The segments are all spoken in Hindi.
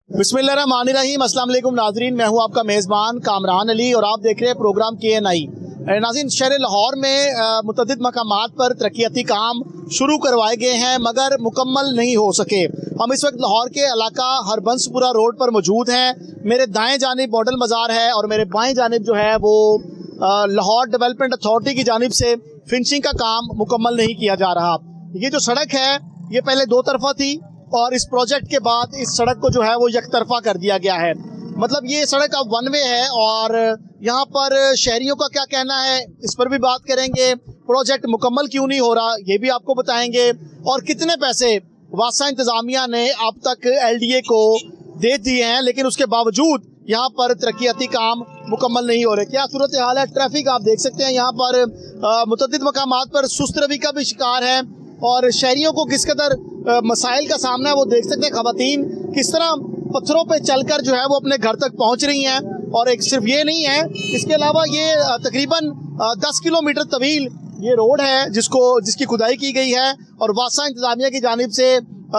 बिस्मिल्लाहिर्रहमानिर्रहीम। अस्सलाम वालेकुम नाजरीन, मैं हूं आपका मेज़बान कामरान अली और आप देख रहे हैं प्रोग्राम KNI। नाज़रीन, शहर लाहौर में मुतअद्दिद मकामात पर तरक्याती काम शुरू करवाए गए हैं मगर मुकम्मल नहीं हो सके। हम इस वक्त लाहौर के इलाका हरबंसपुरा रोड पर मौजूद हैं। मेरे दाएं जानिब मॉडल मज़ार है और मेरे बाएं जानिब जो है वो लाहौर डेवलपमेंट अथॉरिटी की जानिब से फिनिशिंग का काम मुकम्मल नहीं किया जा रहा। ये जो सड़क है ये पहले दो तरफा थी और इस प्रोजेक्ट के बाद इस सड़क को जो है वो एक तरफा कर दिया गया है। मतलब ये सड़क अब वन वे है और यहाँ पर शहरियों का क्या कहना है इस पर भी बात करेंगे। प्रोजेक्ट मुकम्मल क्यों नहीं हो रहा ये भी आपको बताएंगे और कितने पैसे वासा इंतजामिया ने अब तक LDA को दे दिए हैं लेकिन उसके बावजूद यहाँ पर तरक्याती काम मुकम्मल नहीं हो रहे। क्या सूरत हाल है? ट्रैफिक आप देख सकते हैं यहाँ पर मुतअद्दिद मकामात पर सुस्त रवि का भी शिकार है और शहरियों को किस कदर मसाइल का सामना है वो देख सकते हैं। खवातीन किस तरह पत्थरों पे चलकर जो है वो अपने घर तक पहुंच रही हैं और एक सिर्फ ये नहीं है, इसके अलावा ये तकरीबन 10 किलोमीटर तवील ये रोड है जिसकी खुदाई की गई है और वासा इंतजामिया की जानिब से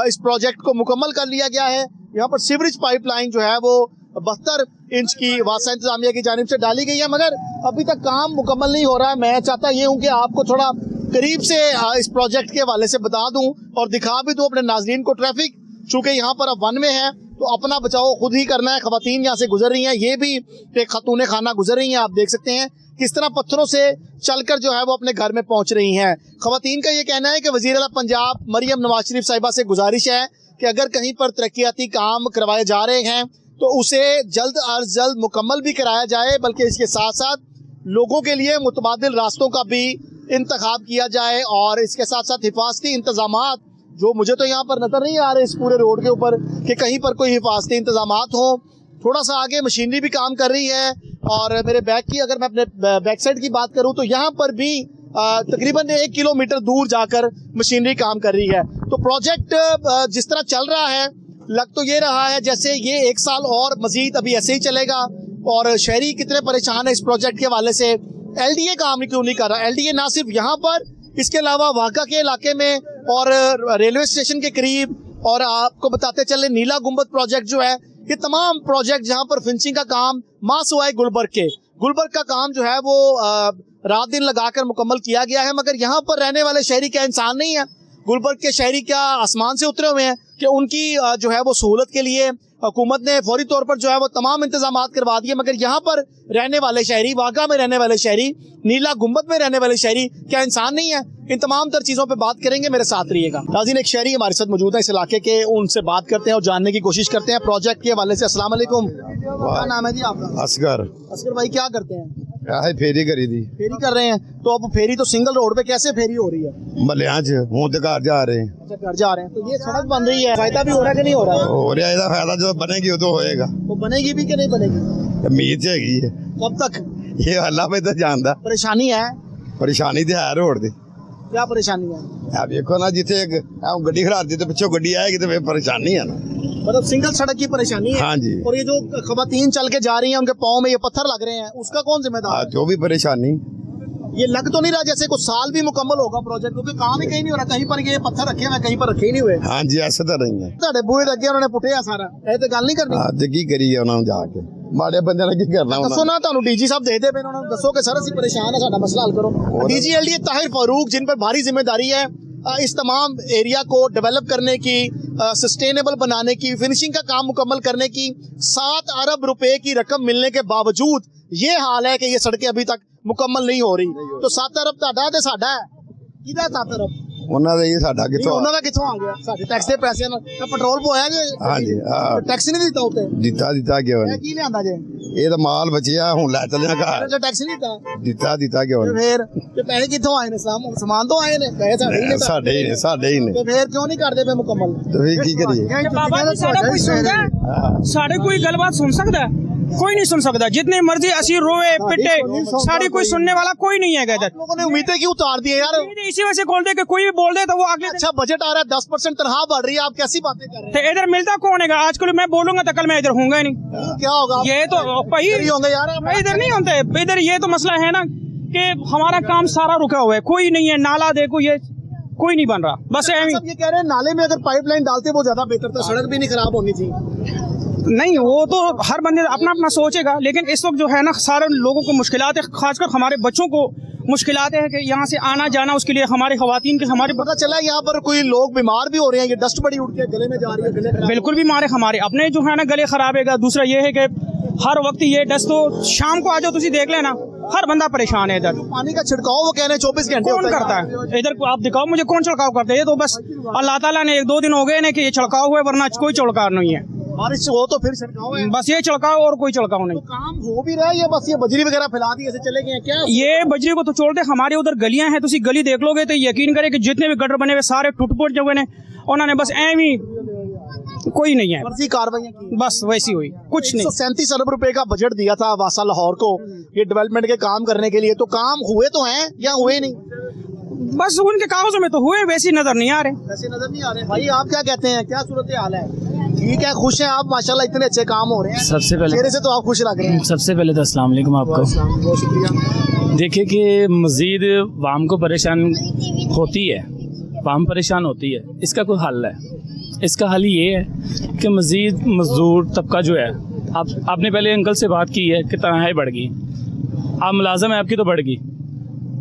इस प्रोजेक्ट को मुकम्मल कर लिया गया है। यहाँ पर सीवरेज पाइपलाइन जो है वो 72 इंच की वासा इंतजामिया की जानिब से डाली गई है मगर अभी तक काम मुकम्मल नहीं हो रहा है। मैं चाहता ये हूँ कि आपको थोड़ा करीब से इस प्रोजेक्ट के हवाले से बता दूं और दिखा भी दूं अपने नाजरीन को। ट्रैफिक चूंकि यहाँ पर अब वन में है तो अपना बचाव खुद ही करना है। खवातीन यहाँ से गुजर रही हैं, ये भी एक खातून खाना गुजर रही हैं। आप देख सकते हैं किस तरह पत्थरों से चलकर जो है वो अपने घर में पहुंच रही हैं। खवातीन का ये कहना है कि वज़ीर आला पंजाब मरियम नवाज शरीफ साहिबा से गुजारिश है कि अगर कहीं पर तरक्याती काम करवाए जा रहे हैं तो उसे जल्द अज जल्द मुकम्मल भी कराया जाए, बल्कि इसके साथ साथ लोगों के लिए मुतबादिल रास्तों का भी इंतखाब किया जाए और इसके साथ साथ हिफाजती इंतजामात जो मुझे तो यहाँ पर नजर नहीं आ रहे इस पूरे रोड के ऊपर कि कहीं पर कोई हिफाजती इंतजामात हो। थोड़ा सा आगे मशीनरी भी काम कर रही है और मेरे बैक की अगर मैं अपने बैक साइड की बात करूँ तो यहाँ पर भी तकरीबन 1 किलोमीटर दूर जाकर मशीनरी काम कर रही है। तो प्रोजेक्ट जिस तरह चल रहा है लग तो ये रहा है जैसे ये 1 साल और मजीद अभी ऐसे ही चलेगा और शहरी कितने परेशान है इस प्रोजेक्ट के हवाले से। LDA काम क्यों नहीं कर रहा? LDA ना सिर्फ यहाँ पर, इसके अलावा वाका के इलाके में और रेलवे स्टेशन के करीब और आपको बताते चले नीला गुंबद प्रोजेक्ट जो है, ये तमाम प्रोजेक्ट जहाँ पर फिनिशिंग का काम मासुआए गुलबर्ग का काम जो है वो रात दिन लगाकर मुकम्मल किया गया है मगर यहाँ पर रहने वाले शहरी क्या इंसान नहीं है? गुलबर्ग के शहरी क्या आसमान से उतरे हुए हैं कि उनकी जो है वो सहूलत के लिए हुकूमत ने फौरी तौर पर जो है वो तमाम इंतजामात करवा दिए मगर यहाँ पर रहने वाले शहरी, वाघा में रहने वाले शहरी, नीला गुंबद में रहने वाले शहरी क्या इंसान नहीं है? इन तमाम तर चीज़ों पे बात करेंगे, मेरे साथ रहिएगा। नाज़रीन, एक शहरी हमारे साथ मौजूद है इस इलाके के, उनसे बात करते हैं और जानने की कोशिश करते हैं प्रोजेक्ट के हवाले से। अस्सलाम वालेकुम, क्या नाम है जी आपका? असगर भाई, क्या करते हैं? फेरी करी थी। फेरी कर रहे हैं तो अब फेरी तो सिंगल रोड पे कैसे फेरी हो रही है? मलिया घर जा रहे हैं। अच्छा, घर जा रहे हैं तो ये सड़क बन रही है, फायदा भी हो रहा है कि नहीं हो रहा है? हो रहा है, फायदा जो बनेगी वो तो होएगा। वो बनेगी भी कि नहीं बनेगी? उम्मीद हैगी है। कब तक? ये अल्लाह पे तो जानदा। परेशानी है? परेशानी तो है रोड दी। क्या परेशानी है? आप देखो ना, जिथे गड्डी खड़ा दी तो पिछो गड्डी आएगी तो फिर परेशानी है ना। मतलब सिंगल सड़क की परेशानी है। हाँ जी। और ये जो खवातीन चल के जा रही हैं उनके पाँव में ये पत्थर लग रहे हैं, उसका कौन जिम्मेदार है? जो भी परेशानी। ये लग तो नहीं रहा जैसे कुछ साल भी मुकम्मल होगा प्रोजेक्ट, क्योंकि काम ही कहीं नहीं हो रहा। कहीं पर ये पत्थर रखे हुए, कहीं पर रखे ही नहीं हुए। हाँ जी, ऐसा तो नहीं है। ਤੁਹਾਡੇ ਬੂਹੇ ਅੱਗੇ ਉਹਨਾਂ ਨੇ ਪੁੱਟਿਆ ਸਾਰਾ, ਇਹ ਤੇ ਗੱਲ ਨਹੀਂ ਕਰਨੀ। हाँ तो की करिए उन्होंने जाके माड़े बंदे ने की करना। ਦੱਸੋ ਨਾ, ਤੁਹਾਨੂੰ DG ਸਾਹਿਬ ਦੇਖਦੇ ਪਏ, ਉਹਨਾਂ ਨੂੰ ਦੱਸੋ कि सर ਅਸੀਂ परेशान है, साडा मसला हल करो। DG LDA ताहिर फारूक, जिन पर भारी जिम्मेदारी है इस तमाम एरिया को डेवलप करने की, सस्टेनेबल बनाने की, फिनिशिंग का काम मुकम्मल करने की, 7 अरब रुपए की रकम मिलने के बावजूद ये हाल है कि ये सड़कें अभी तक मुकम्मल नहीं हो रही। तो 7 अरब ਤੁਹਾਡਾ ਤੇ ਸਾਡਾ ਹੈ, ਕਿਹਦਾ 7 ਅਰਬ? ਉਹਨਾਂ ਦਾ ਹੀ ਸਾਡਾ ਕਿੱਥੋਂ? ਉਹਨਾਂ ਦਾ ਕਿੱਥੋਂ ਆ ਗਿਆ? ਸਾਡੇ ਟੈਕਸ ਦੇ ਪੈਸੇ ਨਾਲ ਤਾਂ ਪੈਟਰੋਲ ਪੋਇਆ ਜੇ। ਹਾਂਜੀ, ਟੈਕਸ ਨਹੀਂ ਦਿੱਤਾ ਉੱਤੇ। ਦਿੱਤਾ ਕਿਉਂ ਇਹ ਨਹੀਂ? ਕੀ ਲਿਆਂਦਾ ਜੇ? ਇਹ ਤਾਂ ਮਾਲ ਬਚਿਆ, ਹੁਣ ਲੈ ਚੱਲਿਆ ਘਰ। ਇਹਦਾ ਟੈਕਸ ਨਹੀਂ ਦਿੱਤਾ। ਦਿੱਤਾ ਕਿਉਂ ਨਹੀਂ? ਫਿਰ ਤੇ ਪੈਸੇ ਕਿੱਥੋਂ ਆਏ ਨੇ? ਸਮਾਨ ਤੋਂ ਆਏ ਨੇ ਪੈਸੇ? ਸਾਡੇ ਹੀ ਨੇ। ਸਾਡੇ ਹੀ ਨੇ। ਤੇ ਫਿਰ ਕਿਉਂ ਨਹੀਂ ਕਰਦੇ ਪਏ ਮੁਕੰਮਲ? ਤੇ ਫਿਰ ਕੀ ਕਰੀਏ? बाबा जी, साढ़े कोई सुनता है? साढ़े कोई गलबात सुन सकता है? कोई नहीं सुन सकता। जितने मर्जी असी रोए पिटे, साढ़े कोई सुनने वाला कोई नहीं है इधर। लोगों ने उम्मीदें क्यों उतार दी है यार? इसी वजह से बोल दे कि कोई भी बोल दे तो वो आगे। अच्छा बजट आ रहा है, 10% तनख्वाह बढ़ रही है, आप कैसी बातें कर रहे हैं? तो इधर मिलता कौन है? आजकल मैं बोलूंगा तो कल मैं इधर होऊंगा ही नहीं। क्या होगा? ये तो भाई होंगे यार, इधर नहीं होते। इधर ये तो मसला है ना कि हमारा काम सारा रुका हुआ है, कोई नहीं है। नाला देखो, ये कोई नहीं बन रहा। बस सब ये कह रहे हैं नाले में अगर पाइपलाइन डालते वो ज्यादा बेहतर था, सड़क भी नहीं खराब होनी थी। नहीं, वो तो हर बंदे अपना अपना सोचेगा, लेकिन इस वक्त जो है ना सारे लोगों को मुश्किलात है, खासकर हमारे बच्चों को मुश्किलात है कि यहाँ से आना जाना, उसके लिए हमारे खवातीन के हमारे पता चला यहाँ पर कोई लोग बीमार भी हो रहे हैं, ये डस्ट बड़ी उठ के गले में जा रही है, गले खराब। बिल्कुल बीमार है, हमारे अपने जो है ना गले खराब है। दूसरा ये है कि हर वक्त ये डस्ट, तो शाम को आ जाओ तुम देख लेना, हर बंदा परेशान है इधर। पानी का छिड़काव वो कह रहे हैं 24 घंटे कौन करता है इधर? आप दिखाओ मुझे कौन छिड़काव करता है? ये तो बस अल्लाह ताला ने 1-2 दिन हो गए ना कि ये छिड़काव हुआ, वरना कोई छिड़काव नहीं है। बारिश हो तो फिर छिड़काव है, बस ये छिड़काव और कोई छिड़काव नहीं। तो काम हो भी रहा है या बस ये बजरी वगैरह फैला दी ऐसे चले गए हैं क्या? ये बजरी को तो छोड़ते, हमारे उधर गलियां हैं, तुम गली देख लोगे तो यकीन करे कि जितने भी गटर बने हुए सारे टूट फुट जो बने, उन्होंने बस एम ही, कोई नहीं है, फर्जी कार्रवाई की, बस वैसी हुई, कुछ नहीं। 137 अरब रुपए का बजट दिया था वासा लाहौर को ये डेवलपमेंट के काम करने के लिए, तो काम हुए तो हैं या हुए नहीं? बस उनके कागजों में तो हुए, वैसे नजर नहीं आ रहे। वैसे नजर नहीं आ रहे। भाई आप क्या कहते हैं, क्या सूरत हाल है? ठीक है, खुश हैं आप? माशाल्लाह इतने अच्छे काम हो रहे हैं, सबसे पहले चेहरे से तो आप खुश लग रहे हैं। सबसे पहले तो अस्सलाम वालेकुम आपको। बहुत शुक्रिया। देखिए कि मज़ीद वाम को परेशान होती है, वाम परेशान होती है, इसका कोई हल है। इसका हल ये है कि मज़ीद मज़दूर तबका जो है, आपने पहले अंकल से बात की है कि तनख्वाहें बढ़ गई, आप मुलाजम है आपकी तो बढ़ गई,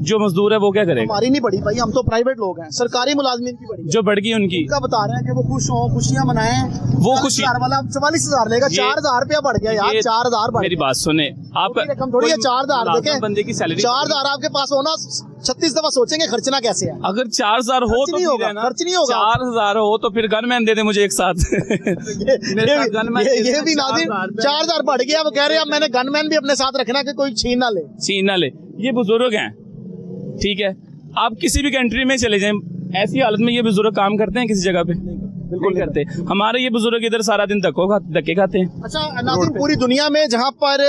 जो मजदूर है वो क्या करेगा? हमारी नहीं बढ़ी भाई, हम तो प्राइवेट लोग हैं, सरकारी मुलाजमीन की बढ़ी। जो बढ़ गई उनकी क्या बता रहे हैं कि वो खुश हो, खुशियां मनाएं, वो खुशी 4000 वाला 44,000 लेगा, 4,000 रुपया बढ़ गया यार, 4,000 बढ़ मेरी गया। बात सुने आप, रकम थोड़ी है 4,000 देखें, बंदे की सैलरी 4,000 आपके पास होना 36 दफा सोचेंगे खर्चना कैसे है। अगर 4,000 हो खर्च तो नहीं फिर होगा, है ना, खर्च नहीं होगा। 4,000 हो तो फिर गनमैन दे दे मुझे एक साथ। ये भी नाज़िर 4,000 बढ़ गया, वो कह रहे हैं अब मैंने गनमैन भी अपने साथ रखना कि कोई छीन ना ले। ये बुजुर्ग हैं, ठीक है, आप किसी भी कंट्री में चले जाएं, ऐसी हालत में ये बुजुर्ग काम करते हैं किसी जगह पे? बिल्कुल करते। हमारे ये बुजुर्ग इधर सारा दिन धक्के खाते हैं। अच्छा नाज़िर, पूरी दुनिया में जहाँ पर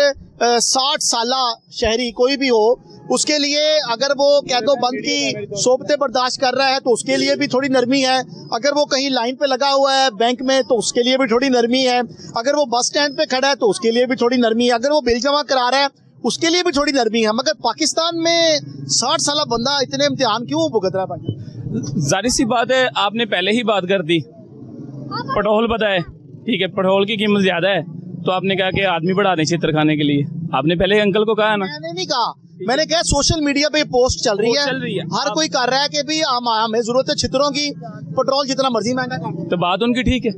60 साला शहरी कोई भी हो, उसके लिए अगर वो कैदो बंद की सोबतें बर्दाश्त कर रहा है तो उसके लिए भी थोड़ी नरमी है, अगर वो कहीं लाइन पे लगा हुआ है बैंक में तो उसके लिए भी थोड़ी नरमी है, अगर वो बस स्टैंड पे खड़ा है तो उसके लिए भी थोड़ी नरमी है, अगर वो बिल जमा करा रहा है उसके लिए भी थोड़ी नरमी है। मगर पाकिस्तान में 60 साला बंदा इतने इम्तिहान क्यों भुगत रहा है भाई? जाहिर सी बात है, आपने पहले ही बात कर दी, पेट्रोल बताए, ठीक है, पेट्रोल की कीमत ज्यादा है तो आपने कहा कि आदमी बढ़ा दें चित्र खाने के लिए। आपने पहले अंकल को कहा ना। मैंने नहीं कहा, मैंने कहा सोशल मीडिया पे पोस्ट चल रही है, हर कोई कर रहा है कि भी हमें जरूरत है छित्रों की, पेट्रोल जितना मर्जी महंगा कर। तो बात उनकी ठीक है,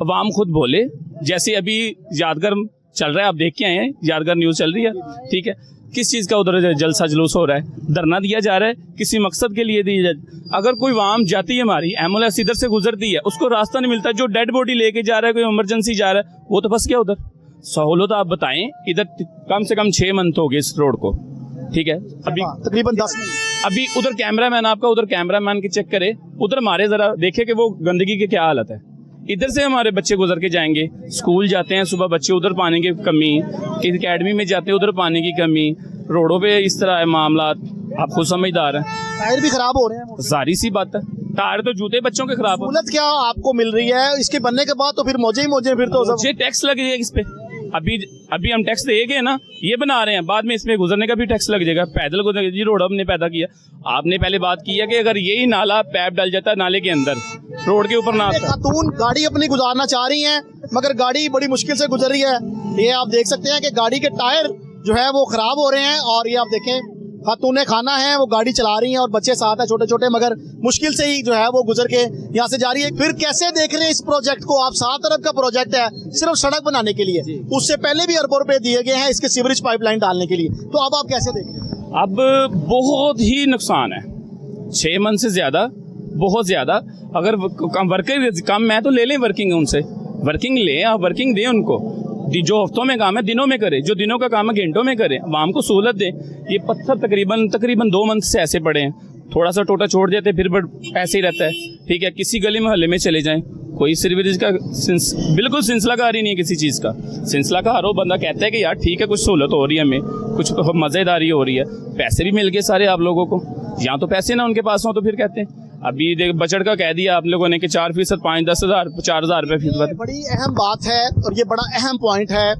अवाम खुद बोले, जैसे अभी यादगार चल रहा है, आप देख के आए हैं, यादगार न्यूज चल रही है, ठीक है, किस चीज़ का उधर जलसा जुलूस हो रहा है, धरना दिया जा रहा है, किसी मकसद के लिए दिया जाए। अगर कोई वाम जाती है, हमारी एम्बुलेंस इधर से गुजरती है, उसको रास्ता नहीं मिलता, जो डेड बॉडी लेके जा रहा है, कोई इमरजेंसी जा रहा है, वो तो फंस गया उधर। सहूलत आप बताएं, इधर कम से कम 6 मंथ हो गए इस रोड को, ठीक है, अभी तकरीबन 10 अभी उधर कैमरामैन आपका उधर कैमरामैन की चेक करे, उधर मारे जरा देखे कि वो गंदगी की क्या हालत है। इधर से हमारे बच्चे गुजर के जाएंगे, स्कूल जाते हैं सुबह बच्चे, उधर पानी की कमी, किसी अकेडमी में जाते हैं उधर पानी की कमी, रोडों पे इस तरह है मामला, आप खुद समझदार हैं। टायर भी खराब हो रहे हैं, सारी सी बात है, टायर तो जूते बच्चों के खराब हो। सहूलत क्या आपको मिल रही है इसके बनने के बाद? तो फिर मौजे ही मौजे, फिर तो मुझे टैक्स लगेगा इस पे, अभी हम टैक्स देंगे ना, ये बना रहे हैं, बाद में इसमें गुजरने का भी टैक्स लग जाएगा, पैदल गुजरने जी रोड हमने पैदा किया। आपने पहले बात की है कि अगर यही नाला पैप डल जाता है नाले के अंदर, रोड के ऊपर ना आता। खातून गाड़ी अपनी गुजारना चाह रही हैं मगर गाड़ी बड़ी मुश्किल से गुजर रही है। ये आप देख सकते हैं कि गाड़ी के टायर जो है वो खराब हो रहे हैं, और ये आप देखें खातूने खाना है, वो गाड़ी चला रही हैं और बच्चे साथ हैं छोटे छोटे, मगर मुश्किल से ही जो है वो गुजर के यहाँ से जा रही है। फिर कैसे देख रहे हैं इस प्रोजेक्ट को आप? 7 अरब का प्रोजेक्ट है सिर्फ सड़क बनाने के लिए, उससे पहले भी अरबों रुपए दिए गए हैं इसके सीवरेज पाइपलाइन डालने के लिए, तो अब आप कैसे देख रहे हैं? अब बहुत ही नुकसान है, 6 मंथ से ज्यादा, बहुत ज्यादा। अगर वर्कर काम मैं तो ले लें वर्किंग, उनसे वर्किंग लें, आप वर्किंग दें उनको, जो हफ्तों में काम है दिनों में करे, जो दिनों का काम है घंटों में करे, आवाम को सहूलत दे। ये पत्थर तकरीबन 2 मंथ से ऐसे पड़े हैं, थोड़ा सा टोटा छोड़ देते फिर ऐसे ही रहता है, ठीक है, किसी गली मोहल्ले में चले जाएं, कोई सीवरेज का बिल्कुल सिलसिला कार ही नहीं है, किसी चीज़ का सिलसिला कार हो, बंदा कहता है कि यार ठीक है कुछ सहूलत हो रही है, हमें कुछ मज़ेदारी हो रही है, पैसे भी मिल गए सारे आप लोगों को, यहाँ तो पैसे ना उनके पास हो तो फिर कहते हैं। अभी देख बजट का कह दिया आप लोगों ने कि 4%, 5-10 हज़ार 4,000 रुपये फीस। बड़ी अहम बात है और ये बड़ा अहम पॉइंट है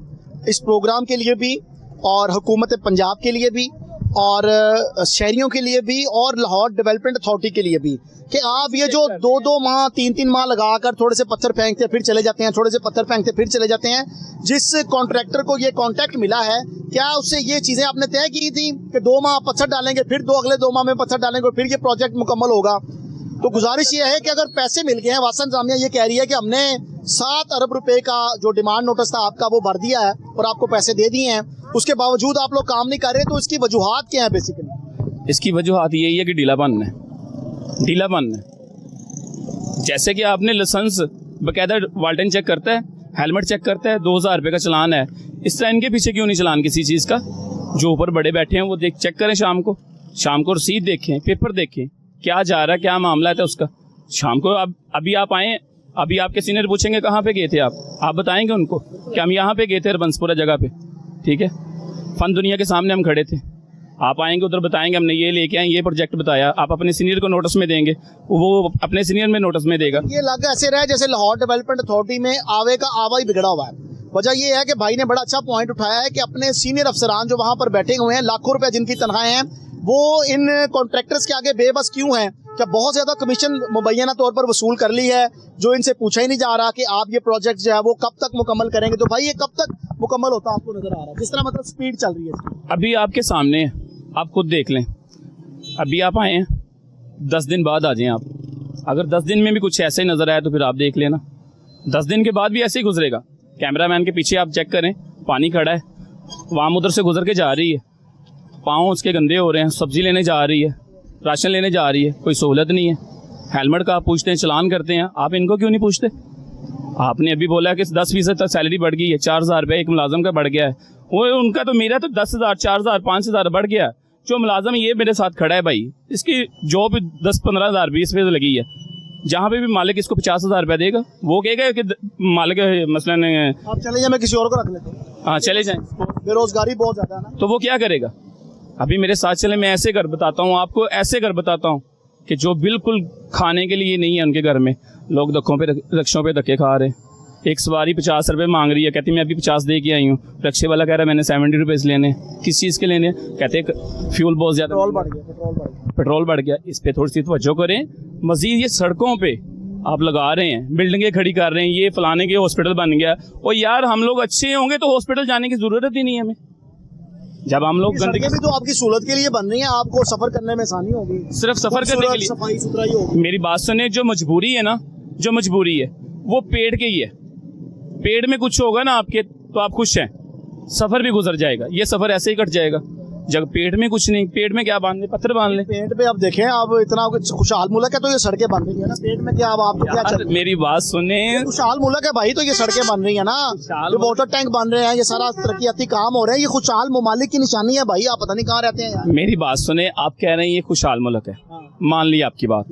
इस प्रोग्राम के लिए भी और हुकूमत पंजाब के लिए भी और शहरियों के लिए भी और लाहौर डेवलपमेंट अथॉरिटी के लिए भी कि आप ये जो 2-2 माह 3-3 माह लगाकर थोड़े से पत्थर फेंकते फिर चले जाते हैं, थोड़े से पत्थर फेंकते फिर चले जाते हैं, जिस कॉन्ट्रैक्टर को ये कॉन्ट्रैक्ट मिला है क्या उससे ये चीज़ें आपने तय की थी कि 2 माह पत्थर डालेंगे फिर अगले 2 माह में पत्थर डालेंगे और फिर ये प्रोजेक्ट मुकम्मल होगा? तो गुजारिश ये है कि अगर पैसे मिल गए हैं, वासन जामिया ये कह रही है कि हमने 7 अरब रुपए का जो डिमांड नोटिस था आपका वो भर दिया है और आपको पैसे दे दिए हैं, उसके बावजूद आप लोग काम नहीं कर रहे, तो इसकी वजूहात क्या है बेसिकली? इसकी वजूहात यही है कि ढीलापन है। जैसे कि आपने लाइसेंस बाकायदा वाल्टन चेक करता है, हेलमेट चेक करता है, 2000 रुपये का चलान है, इस तरह इनके पीछे क्यों नहीं चलान किसी चीज़ का? जो ऊपर बड़े बैठे हैं वो चेक करें, शाम को रसीद देखें, पेपर देखें, क्या जा रहा है, क्या मामला है उसका। शाम को अभी आप आए, अभी आपके सीनियर पूछेंगे कहाँ पे गए थे आप बताएंगे उनको कि हम यहाँ पे गए थे रबंसपुरा जगह पे, ठीक है, फन दुनिया के सामने हम खड़े थे। आप आएंगे उधर बताएंगे हमने ये लेके आए, ये प्रोजेक्ट बताया, आप अपने सीनियर को नोटिस में देंगे, वो अपने सीनियर में नोटिस में देगा। ये लग ऐसे रहा है जैसे लाहौर डेवलपमेंट अथॉरिटी में आवे का आवा ही बिगड़ा हुआ है। वजह ये है कि भाई ने बड़ा अच्छा पॉइंट उठाया है कि अपने सीनियर अफसरान जो वहाँ पर बैठे हुए हैं, लाखों रुपए जिनकी तनख्वाहें हैं, वो इन कॉन्ट्रैक्टर्स के आगे बेबस क्यों हैं? क्या बहुत ज्यादा कमीशन मुबैना तौर पर वसूल कर ली है, जो इनसे पूछा ही नहीं जा रहा कि आप ये प्रोजेक्ट जो है वो कब तक मुकम्मल करेंगे? तो भाई ये कब तक मुकम्मल होता आपको नजर आ रहा है, जिस तरह मतलब स्पीड चल रही है इसकी? अभी आपके सामने है, आप खुद देख लें। अभी आप आए हैं, 10 दिन बाद आ जाएं आप। अगर 10 दिन में भी कुछ ऐसे ही नजर आया तो फिर आप देख लेना, 10 दिन के बाद भी ऐसे ही गुजरेगा। कैमरामैन के पीछे आप चेक करें, पानी खड़ा है, वहाँ उधर से गुजर के जा रही है, पाँव उसके गंदे हो रहे हैं, सब्जी लेने जा रही है, राशन लेने जा रही है, कोई सहूलत नहीं है। हेलमेट का आप पूछते हैं, चलान करते हैं, आप इनको क्यों नहीं पूछते? आपने अभी बोला कि 10% तक सैलरी बढ़ गई है, 4000 रुपये एक मुलाजम का बढ़ गया है, वो उनका तो मेरा तो 10,000 4,000 5,000 बढ़ गया। जो मुलाजम ये मेरे साथ खड़ा है भाई, इसकी जॉब 10-15,000 20 रुपये लगी है, जहाँ पे भी मालिक इसको 50,000 रुपये देगा, वो कहेगा कि मालिक मसलन आप चले जाए, मैं किसी और को रख लेता हूँ। हाँ चले जाएं, बेरोजगारी बहुत ज्यादा है ना, तो वो क्या करेगा? अभी मेरे साथ चले, मैं ऐसे घर बताता हूँ आपको, ऐसे घर बताता हूँ कि जो बिल्कुल खाने के लिए नहीं है उनके घर में, लोग रिक्शों पे धक्के खा रहे हैं। एक सवारी 50 रुपये मांग रही है, कहती मैं अभी 50 दे के आई हूँ, रिक्शे वाला कह रहा है मैंने 70 रुपीज़ लेने। किस चीज़ के लेने? कहते फ्यूल बहुत ज़्यादा पेट्रोल बढ़ गया। इस पर थोड़ी सी तवज्जो करें। मज़ीद ये सड़कों पे आप लगा रहे हैं, बिल्डिंगें खड़ी कर रहे हैं, ये फलाने के हॉस्पिटल बन गया, और यार हम लोग अच्छे होंगे तो हॉस्पिटल जाने की ज़रूरत ही नहीं है हमें। जब हम लोग गंदगी भी तो आपकी सहूलत के लिए बन रही है, आपको सफर करने में आसानी होगी, सिर्फ सफर करने के लिए, सफाई सुथराई होगी। मेरी बात सुने, जो मजबूरी है ना, जो मजबूरी है वो पेड़ के ही है। पेड़ में कुछ होगा ना आपके तो आप खुश हैं, सफर भी गुजर जाएगा, ये सफर ऐसे ही कट जाएगा। जब पेट में कुछ नहीं, पेट में क्या बांध ले? पत्थर बांध ले। पेट पे अब देखें, अब इतना खुशहाल मुल्क है तो ये सड़कें बन रही है ना, पेट में क्या? अब आपको क्या चल रहा है? मेरी बात सुने, खुशहाल मुल्क है भाई, तो ये सड़कें बन रही है ना, ये वाटर टैंक बन रहे हैं, ये सारा तरक्याती काम हो रहे हैं, ये खुशहाल ममालिक की निशानी है भाई। आप पता नहीं कहाँ रहते हैं यार। मेरी बात सुने, आप कह रहे हैं ये खुशहाल मुल्क है, मान ली आपकी बात,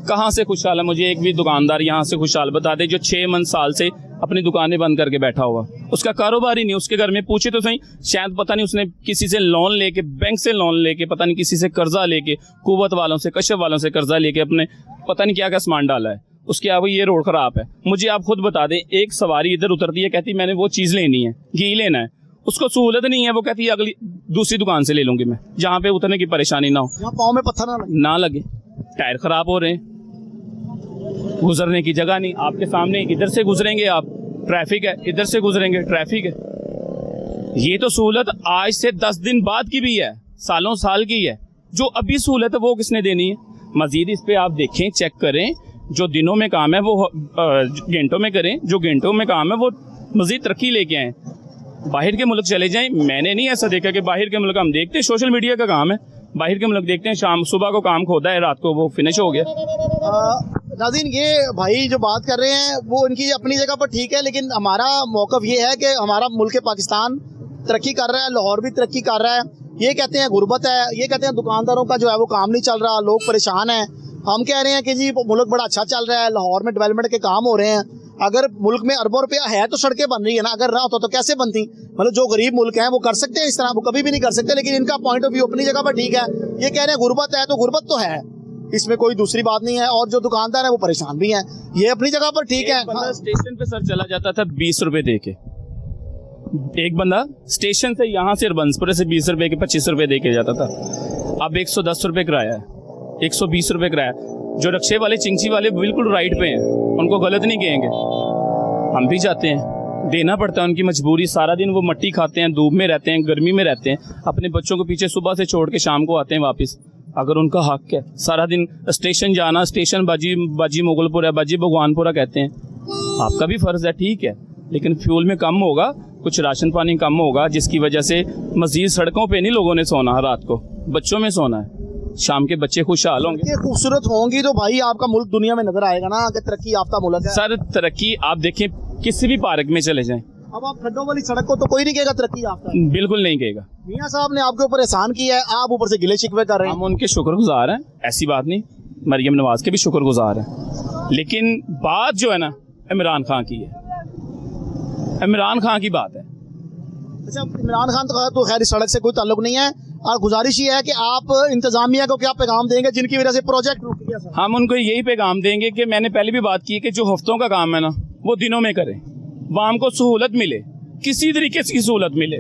कहाँ से खुशहाल है? मुझे एक भी दुकानदार यहाँ से खुशहाल बता दे जो 6 साल से अपनी दुकानें बंद करके बैठा हुआ, उसका कारोबार ही नहीं, उसके घर में पूछे तो सही, शायद पता नहीं उसने किसी से लोन लेके, बैंक से लोन लेके, पता नहीं किसी से कर्जा लेके, कुवत वालों से, कशफ वालों से कर्जा लेके अपने पता नहीं क्या क्या सामान डाला है, उसके आगे ये रोड खराब है। मुझे आप खुद बता दें, एक सवारी इधर उतरती है, कहती मैंने वो चीज़ लेनी है, घी लेना है, उसको सहूलत नहीं है, वो कहती है अगली दूसरी दुकान से ले लूंगी मैं, जहाँ पे उतरने की परेशानी ना हो, पाँव में पत्थर ना लगे, टायर खराब हो रहे हैं, गुजरने की जगह नहीं। आपके सामने इधर से गुजरेंगे आप, ट्रैफिक है, इधर से गुजरेंगे, ट्रैफिक है। ये तो सहूलत आज से 10 दिन बाद की भी है, सालों साल की है। जो अभी सहूलत है वो किसने देनी है? मजीद इस पे आप देखें, चेक करें, जो दिनों में काम है वो घंटों में करें, जो घंटों में काम है वो मजीद तरक्की लेके आएँ। बाहर के मुल्क चले जाएं, मैंने नहीं ऐसा देखा कि बाहर के मुल्क, हम देखते हैं सोशल मीडिया का काम है, बाहर के मुल्क देखते हैं शाम सुबह को काम खोदा है, रात को वो फिनिश हो गया। नाज़रीन, ये भाई जो बात कर रहे हैं वो इनकी अपनी जगह पर ठीक है, लेकिन हमारा मौक़िफ़ ये है कि हमारा मुल्क पाकिस्तान तरक्की कर रहा है, लाहौर भी तरक्की कर रहा है। ये कहते हैं गुर्बत है, ये कहते हैं दुकानदारों का जो है वो काम नहीं चल रहा, लोग परेशान हैं। हम कह रहे हैं कि जी मुल्क बड़ा अच्छा चल रहा है, लाहौर में डेवलपमेंट के काम हो रहे हैं। अगर मुल्क में अरबों रुपया है तो सड़कें बन रही है ना, अगर ना होता तो कैसे बनती? मतलब जो गरीब मुल्क हैं वो कर सकते हैं इस तरह, वो कभी भी नहीं कर सकते, लेकिन इनका पॉइंट ऑफ व्यू अपनी जगह पर ठीक है। ये कह रहे हैं गुर्बत है, तो गुर्बत तो है, इसमें कोई दूसरी बात नहीं है, और जो दुकानदार है वो परेशान भी हैं, ये अपनी जगह पर ठीक है। स्टेशन पे सर चला जाता था 20 रुपए दे के, एक बंदा स्टेशन से यहाँ से बंसपुरे से 20 रुपए के 25 रुपए दे के जाता था, अब 110 रुपए किराया है, 120 रुपए किराया। जो रिक्शे वाले चिंची वाले बिल्कुल राइट पे हैं, उनको गलत नहीं कहेंगे, हम भी जाते हैं, देना पड़ता है, उनकी मजबूरी। सारा दिन वो मट्टी खाते हैं, धूप में रहते हैं, गर्मी में रहते हैं, अपने बच्चों को पीछे सुबह से छोड़ के शाम को आते हैं वापस। अगर उनका हक है सारा दिन स्टेशन जाना, स्टेशन बाजी मुगलपुरा, बाजी भगवानपुरा कहते हैं, आपका भी फ़र्ज़ है, ठीक है, लेकिन फ्यूल में कम होगा, कुछ राशन पानी कम होगा, जिसकी वजह से मज़ीद सड़कों पे नहीं लोगों ने सोना है, रात को बच्चों में सोना है, शाम के बच्चे खुशहाल होंगे। खूबसूरत होंगी तो भाई आपका मुल्क दुनिया में नजर आएगा ना, कि तरक्की याफ्ता मुल्क है। सर तरक्की आप देखें, किसी भी पार्क में चले जाएं, अब आप खड्डों वाली सड़क को तो कोई नहीं कहेगा तरक्की याफ्ता है। बिल्कुल नहीं कहेगा। मियां साहब ने आपके ऊपर एहसान किया है, आप ऊपर से गिले शिकवे कर रहे हैं। हम उनके शुक्रगुजार हैं, ऐसी बात नहीं, मरियम नवाज के भी शुक्रगुजार हैं, लेकिन बात जो है ना इमरान खान की है, इमरान खान की बात है। अच्छा, इमरान खान तो खैर इस सड़क से कोई ताल्लुक नहीं है, और गुजारिश ये है कि आप इंतजामिया को क्या पैगाम देंगे जिनकी वजह से प्रोजेक्ट रुक गया सर? हम उनको यही पैगाम देंगे कि मैंने पहले भी बात की है कि जो हफ्तों का काम है ना वो दिनों में करें, वाम को सहूलत मिले, किसी तरीके की सहूलत मिले।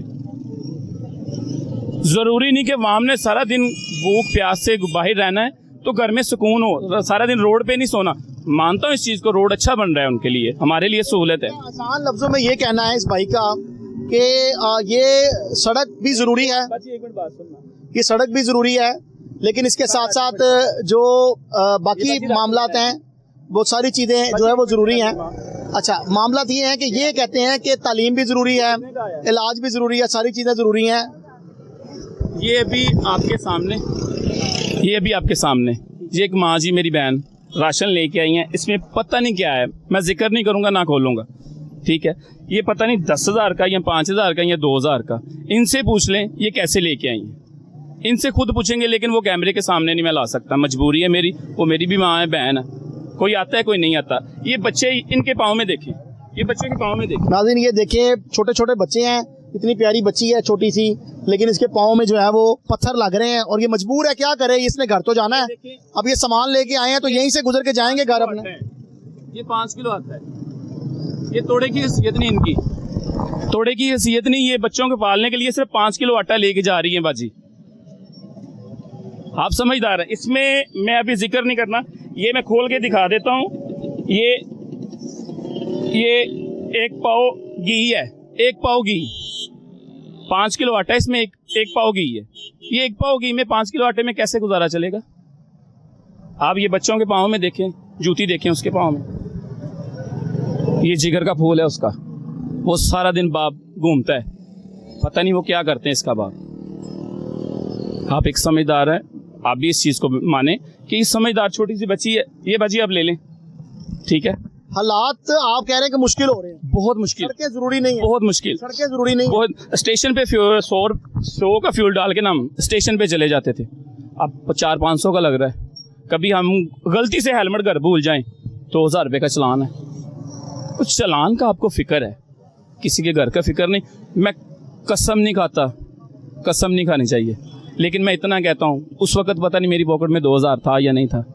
जरूरी नहीं कि वाम ने सारा दिन भूख प्यास से बाहर रहना है तो घर में सुकून हो, सारा दिन रोड पे नहीं सोना। मानता हूँ इस चीज को, रोड अच्छा बन रहा है उनके लिए, हमारे लिए सहूलत है। आसान लफ्जों में ये कहना है इस भाई का कि ये सड़क भी जरूरी है, ये सड़क भी जरूरी है, लेकिन इसके साथ साथ जो बाकी मामलात हैं वो सारी चीज़ें जो है वो ज़रूरी हैं। अच्छा, मामला ये है कि ये कहते हैं कि तालीम भी ज़रूरी है, इलाज भी ज़रूरी है, सारी चीज़ें ज़रूरी हैं। ये अभी आपके सामने ये एक माँ जी मेरी बहन राशन लेके आई हैं, इसमें पता नहीं क्या है, मैं जिक्र नहीं करूँगा ना खोलूँगा, ठीक है, ये पता नहीं 10,000 का या 5,000 का या 2,000 का। इनसे पूछ लें ये कैसे लेके आई हैं, इनसे खुद पूछेंगे, लेकिन वो कैमरे के सामने नहीं मैं ला सकता, मजबूरी है मेरी, वो मेरी भी माँ है, बहन है, कोई आता है कोई नहीं आता। ये बच्चे इनके पाँव में देखें, ये बच्चे के पाँव में देखें। नाज़रीन ये देखिए, छोटे छोटे बच्चे हैं, इतनी प्यारी बच्ची है छोटी सी, लेकिन इसके पाँव में जो है वो पत्थर लग रहे हैं, और ये मजबूर है, क्या करे, इसने घर तो जाना है, अब ये सामान लेके आए हैं तो यहीं से गुजर के जाएंगे घर अपने। ये 5 किलो आता है, ये तोड़े की हैसियत नहीं, इनकी तोड़े की हैसियत नहीं, ये बच्चों को पालने के लिए सिर्फ 5 किलो आटा लेके जा रही है बाजी। आप समझदार हैं, इसमें मैं अभी जिक्र नहीं करना, ये मैं खोल के दिखा देता हूँ। ये 1 पाव घी है, 1 पाव घी, 5 किलो आटा, इसमें एक पाव घी है। ये 1 पाव घी में 5 किलो आटे में कैसे गुजारा चलेगा? आप ये बच्चों के पाँव में देखें, जूती देखें उसके पाँव में, ये जिगर का फूल है उसका, वो सारा दिन बाप घूमता है, पता नहीं वो क्या करते हैं इसका बाप। आप एक समझदार हैं, आप भी इस चीज़ को माने कि इस समझदार छोटी सी बच्ची है, ये बाजी आप ले लें, ठीक है। हालात आप कह रहे हैं कि मुश्किल हो रहे हैं, बहुत मुश्किल, सड़कें जरूरी नहीं है, बहुत मुश्किल, सड़कें जरूरी नहीं है। बहुत स्टेशन पे 100 का फ्यूल डाल के ना हम स्टेशन पे चले जाते थे, अब 400-500 का लग रहा है। कभी हम गलती से हेलमेट घर भूल जाएं, 2,000 रुपये का चलान है। कुछ चलान का आपको फिक्र है, किसी के घर का फिक्र नहीं। मैं कसम नहीं खाता, कसम नहीं खानी चाहिए, लेकिन मैं इतना कहता हूँ, उस वक्त पता नहीं मेरी पॉकेट में 2,000 था या नहीं था,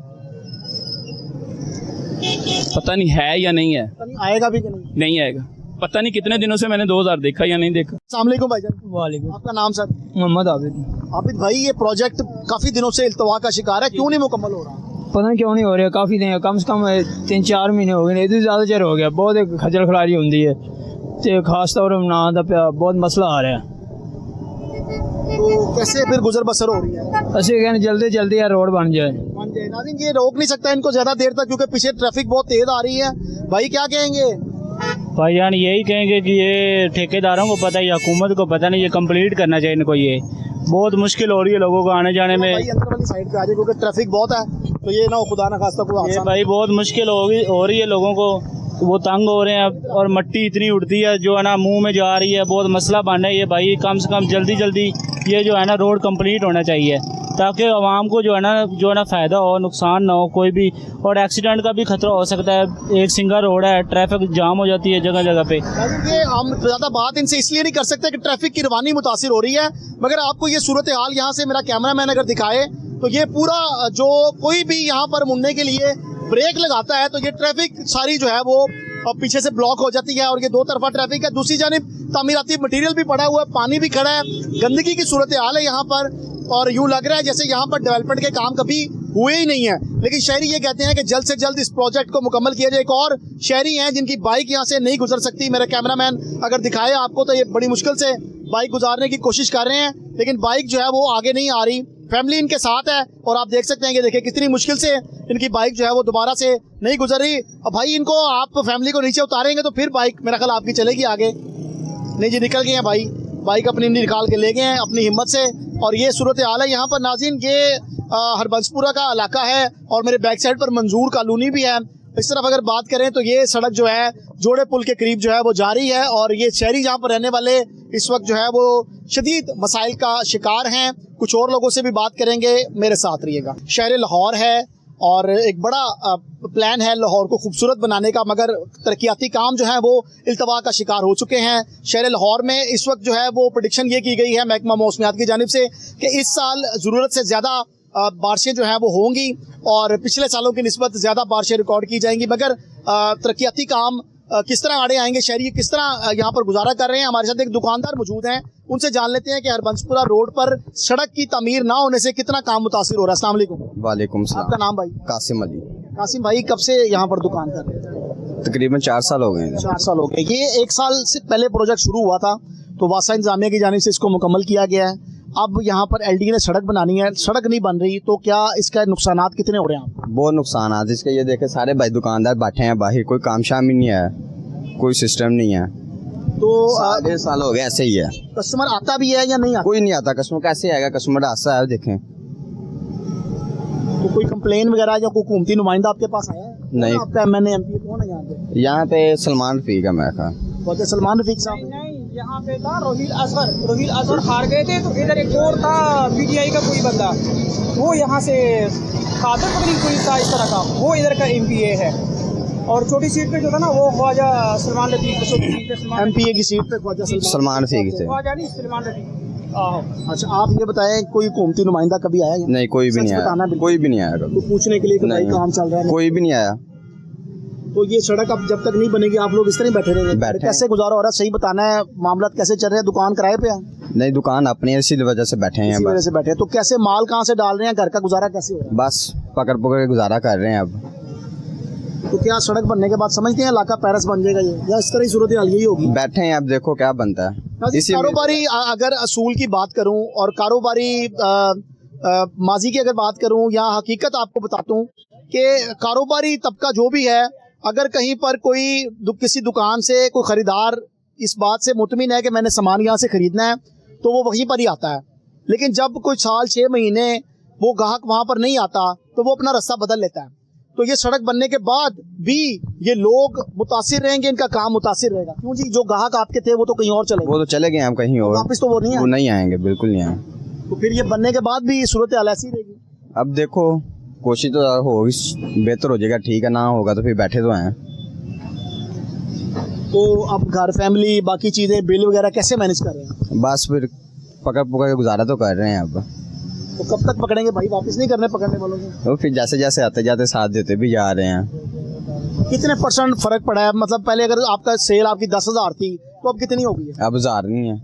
पता नहीं है या नहीं है, आएगा भी कि नहीं आएगा, पता नहीं कितने दिनों से मैंने 2,000 देखा या नहीं देखा। अस्सलाम वालेकुम भाईजान। वालेकुम। आपका नाम सर? मोहम्मद आबिद। आबिद भाई, ये प्रोजेक्ट काफी दिनों से इल्तवा का शिकार है, क्यों नहीं मुकम्मल हो रहा? पता नहीं क्यों नहीं हो रहा, काफ़ी दिन, कम से कम 3-4 महीने हो गए, इतनी ज़्यादा चेर हो गया, बहुत एक खजल खरारी होती है, तो खास तौर पर ना पे बहुत मसला आ रहा है। तो कैसे फिर गुजर बसर हो रही है? ऐसे कहने जल्दी जल्दी यार रोड बन जाए। नाज़रीन ये रोक नहीं सकता इनको ज़्यादा देर तक, क्योंकि पीछे ट्रैफिक बहुत तेज आ रही है। भाई क्या कहेंगे? भाईजान यही कहेंगे कि ये ठेकेदारों को पता है, हुकूमत को पता नहीं, ये कंप्लीट करना चाहिए इनको। ये बहुत मुश्किल हो रही है लोगों को आने जाने में। भाई अंदर वाली साइड पे आ जाए, क्योंकि ट्रैफिक बहुत है, तो ये ना खुदा ना खास्ता कोई ये हादसा। भाई बहुत मुश्किल हो रही है लोगों को, वो तंग हो रहे हैं, और मट्टी इतनी उड़ती है जो है ना मुंह में जा रही है, बहुत मसला बन रहा है। ये भाई कम से कम जल्दी जल्दी ये जो है ना रोड कंप्लीट होना चाहिए, ताकि आवाम को जो है ना फ़ायदा हो, नुकसान ना हो कोई भी, और एक्सीडेंट का भी खतरा हो सकता है। एक सिंगल रोड है, ट्रैफिक जाम हो जाती है जगह जगह पे। ये हम ज़्यादा बात इनसे इसलिए नहीं कर सकते कि ट्रैफिक की रवानी मुतासिर हो रही है, मगर आपको ये सूरत हाल यहाँ से मेरा कैमरामैन अगर दिखाए तो ये पूरा जो कोई भी यहाँ पर मुड़ने के लिए ब्रेक लगाता है तो ये ट्रैफिक सारी जो है वो और पीछे से ब्लॉक हो जाती है और ये दो तरफा ट्रैफिक है। दूसरी जानिब तामीराती मटेरियल भी पड़ा हुआ है, पानी भी खड़ा है, गंदगी की सूरत हाल है यहाँ पर और यूँ लग रहा है जैसे यहाँ पर डेवलपमेंट के काम कभी हुए ही नहीं है। लेकिन शहरी ये कहते हैं कि जल्द से जल्द इस प्रोजेक्ट को मुकम्मल किया जाए। एक और शहरी हैं जिनकी बाइक यहाँ से नहीं गुजर सकती, मेरा कैमरामैन अगर दिखाए आपको तो ये बड़ी मुश्किल से बाइक गुजारने की कोशिश कर रहे हैं, लेकिन बाइक जो है वो आगे नहीं आ रही। फैमिली इनके साथ है और आप देख सकते हैं कि देखिए कितनी मुश्किल से इनकी बाइक जो है वो दोबारा से नहीं गुजर रही। अब भाई इनको आप फैमिली को नीचे उतारेंगे तो फिर बाइक मेरा ख्याल आपकी चलेगी आगे। नहीं जी, निकल गए हैं भाई, बाइक अपनी निकाल के ले गए हैं अपनी हिम्मत से। और ये सूरत हाल है यहाँ पर नाज़रीन। ये हरबंसपुरा का इलाका है और मेरे बैक साइड पर मंजूर कॉलोनी भी है। इस तरफ अगर बात करें तो ये सड़क जो है जोड़े पुल के करीब जो है वो जा रही है और ये शहरी जहाँ पर रहने वाले इस वक्त जो है वो शदीद मसाइल का शिकार हैं। कुछ और लोगों से भी बात करेंगे, मेरे साथ रहिएगा। शहर लाहौर है और एक बड़ा प्लान है लाहौर को खूबसूरत बनाने का, मगर तरक्याती काम जो है वो इल्तवा का शिकार हो चुके हैं। शहर लाहौर में इस वक्त जो है वो प्रेडिक्शन ये की गई है महकमा मौसमियात की जानिब से कि इस साल ज़रूरत से ज़्यादा बारिशें जो हैं वो होंगी और पिछले सालों की निस्बत ज़्यादा बारिशें रिकॉर्ड की जाएंगी। मगर तरक्याती काम किस तरह आड़े आएंगे, शहरी किस तरह यहाँ पर गुजारा कर रहे हैं। हमारे साथ एक दुकानदार मौजूद हैं, उनसे जान लेते हैं कि हरबंसपुरा रोड पर सड़क की तामीर ना होने से कितना काम मुतासिर हो रहा है। अस्सलाम वालेकुम। वालेकुम सलाम। आपका नाम भाई? कासिम अली। कासिम भाई, कब से यहाँ पर दुकान कर रहे हैं? तकरीबन 4 साल हो गए हैं। 4 साल हो गए। ये 1 साल से पहले प्रोजेक्ट शुरू हुआ था तो वासा इंतजामिया की जानिब से इसको मुकम्मल किया गया है। अब यहाँ पर LD ने सड़क बनानी है, सड़क नहीं बन रही, तो क्या इसका नुकसानात कितने हो रहे हैं? बहुत नुकसान इसके। ये देखे सारे भाई दुकानदार बैठे हैं बाहर, कोई काम शाम ही नहीं है, कोई सिस्टम नहीं है। तो 1.5 साल हो गए ऐसे ही है। कस्टमर आता भी है या नहीं आता? कोई नहीं आता। कस्टमर कैसे आएगा? कस्टमर रास्ता है, देखें। तो कोई कंप्लेन वगैरह या कोई हुकूमती नुमाइंदा आपके पास आया है? नहीं। आपका MNA MP कौन है यहाँ पे? यहाँ पे सलमान रफीक है मेरा ख्याल। बोलते सलमान रफीक साहब? नहीं, यहाँ पे था रोहिल असगर हार गए थे, तो इधर एक और था PTI का कोई बंदा, वो यहाँ से खातर पकड़ी कोई था इस तरह का, वो इधर का MPA है। और छोटी सीट पे जो था ना वो ख्वाजा सलमान रफीक, MPA की सीट पे ख्वाजा सलमान रफीक थे। ख्वाजा नहीं, सलमान रफीक। अच्छा, आप ये बताएं कोई हुकूमती नुमाइंदा कभी आया है? नहीं, कोई भी नहीं आया। कोई भी नहीं आया कभी। तो पूछने के लिए कि भाई काम चल रहा है? कोई भी नहीं आया। तो ये सड़क अब जब तक नहीं बनेगी आप लोग इस तरह बैठे रहेंगे? कैसे गुजारा हो रहा है? सही बताना है, मामला कैसे चल रहे हैं? दुकान किराए पे है? नहीं, दुकान अपनी है, इसी वजह से बैठे हैं। इसी वजह से बैठे हैं। तो कैसे माल कहाँ से डाल रहे हैं? घर का गुजारा कैसे हो रहा है? बस पकड़ के गुजारा कर रहे हैं अब। तो क्या सड़क बनने के बाद समझते हैं इलाका पेरिस बन जाएगा ये, या इस तरह ही सूरत हाल यही होगी? बैठे हैं अब, देखो क्या बनता है। कारोबारी अगर असूल की बात करूं और कारोबारी माजी की अगर बात करूं या हकीकत आपको बताता हूं कि कारोबारी तबका जो भी है, अगर कहीं पर कोई किसी दुकान से कोई ख़रीदार इस बात से मुतमिन है कि मैंने सामान यहाँ से ख़रीदना है तो वो वहीं पर ही आता है। लेकिन जब कोई साल 6 महीने वो ग्राहक वहाँ पर नहीं आता तो वो अपना रास्ता बदल लेता है। तो ये सड़क बनने के बाद भी ये लोग मुतासिर रहेंगे, इनका काम मुतासिर रहेगा। क्यों जी? जो ग्राहक आपके थे वो तो कहीं और चले गए। वो तो चले गए हम कहीं और, वापस तो वो नहीं आएंगे, बिल्कुल नहीं आएंगे। तो फिर ये बनने के बाद भी सूरत हाल ऐसी रहेगी? अब देखो, कोशिश तो होगी, बेहतर हो जाएगा, ठीक है। ना होगा तो फिर बैठे तो हैं। तो अब घर, फैमिली, बाकी चीज़ें, बिल वगैरह कैसे मैनेज कर रहे हैं? बस फिर पकड़ के गुजारा तो कर रहे हैं अब। तो कब तक पकड़ेंगे भाई? वापस नहीं करने पकड़ने वालों को? तो फिर जैसे जैसे आते जाते साथ देते भी जा रहे हैं। कितने % फर्क पड़ा है? मतलब पहले अगर आपका सेल आपकी 10,000 थी तो अब कितनी हो गई है? अब 1000 नहीं है।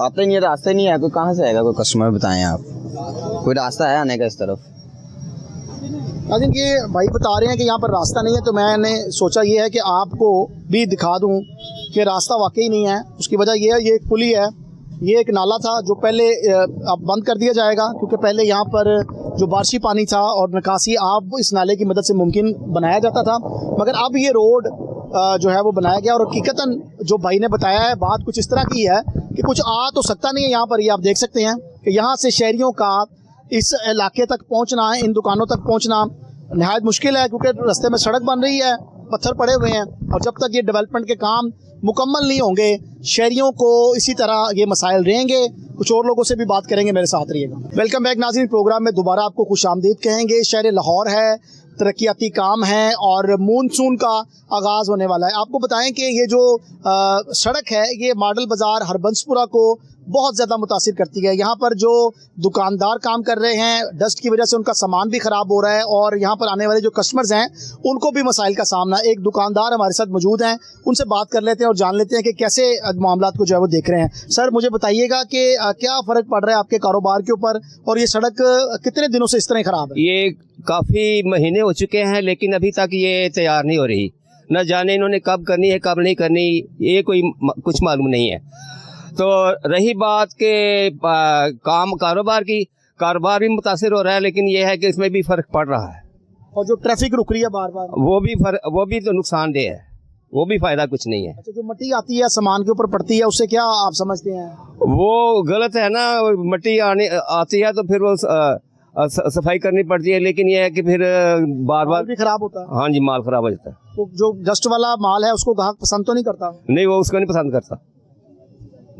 आते नहीं है, रास्ते नहीं है, कोई कहाँ से आएगा? कोई कस्टमर बताएं आप, कोई रास्ता है आने का इस तरफ? लेकिन ये भाई बता रहे हैं कि यहाँ पर रास्ता नहीं है, तो मैंने सोचा ये है कि आपको भी दिखा दूँ कि रास्ता वाकई नहीं है। उसकी वजह ये है, ये एक पुली है, ये एक नाला था जो पहले अब बंद कर दिया जाएगा क्योंकि पहले यहाँ पर जो बारिशी पानी था और निकासी आप इस नाले की मदद से मुमकिन बनाया जाता था। मगर अब ये रोड जो है वो बनाया गया और हकीकतन जो भाई ने बताया है बात कुछ इस तरह की है कि कुछ आ तो सकता नहीं है यहाँ पर। ये आप देख सकते हैं कि यहाँ से शहरियों का इस इलाके तक पहुँचना, इन दुकानों तक पहुँचना नहायत मुश्किल है क्योंकि रास्ते में सड़क बन रही है, पत्थर पड़े हुए हैं और जब तक ये डेवलपमेंट के काम मुकम्मल नहीं होंगे शहरियों को इसी तरह ये मसाइल रहेंगे। कुछ और लोगों से भी बात करेंगे, मेरे साथ रहिएगा। वेलकम बैक नाज़रीन, प्रोग्राम में दोबारा आपको खुशामदीद कहेंगे। शहर लाहौर है, तरक्याती काम है और मानसून का आगाज़ होने वाला है। आपको बताएं कि ये जो सड़क है ये मॉडल बाज़ार हरबंसपुरा को बहुत ज़्यादा मुतासिर करती है। यहाँ पर जो दुकानदार काम कर रहे हैं, डस्ट की वजह से उनका सामान भी ख़राब हो रहा है और यहाँ पर आने वाले जो कस्टमर्स हैं उनको भी मसाइल का सामना। एक दुकानदार हमारे साथ मौजूद हैं, उनसे बात कर लेते हैं और जान लेते हैं कि कैसे मामलात को जो है वो देख रहे हैं। सर, मुझे बताइएगा कि क्या फ़र्क पड़ रहा है आपके कारोबार के ऊपर और ये सड़क कितने दिनों से इस तरह ख़राब है? ये काफ़ी महीने हो चुके हैं लेकिन अभी तक ये तैयार नहीं हो रही। न जाने इन्होंने कब करनी है कब नहीं करनी, ये कोई कुछ मालूम नहीं है। तो रही बात के कारोबार की, कारोबार भी मुतासिर हो रहा है लेकिन ये है कि इसमें भी फ़र्क पड़ रहा है। और जो ट्रैफिक रुक रही है बार बार, वो भी तो नुकसानदेह है, वो भी फ़ायदा कुछ नहीं है। अच्छा, जो मिट्टी आती है सामान के ऊपर पड़ती है उससे क्या आप समझते हैं? वो गलत है ना, मिट्टी आती है तो फिर वो सफाई करनी पड़ती है, लेकिन ये है कि फिर बार बार भी खराब होता है। हाँ जी, माल खराब हो जाता है। तो जो डस्ट वाला माल है उसको ग्राहक पसंद तो नहीं करता? नहीं, वो उसको नहीं पसंद करता।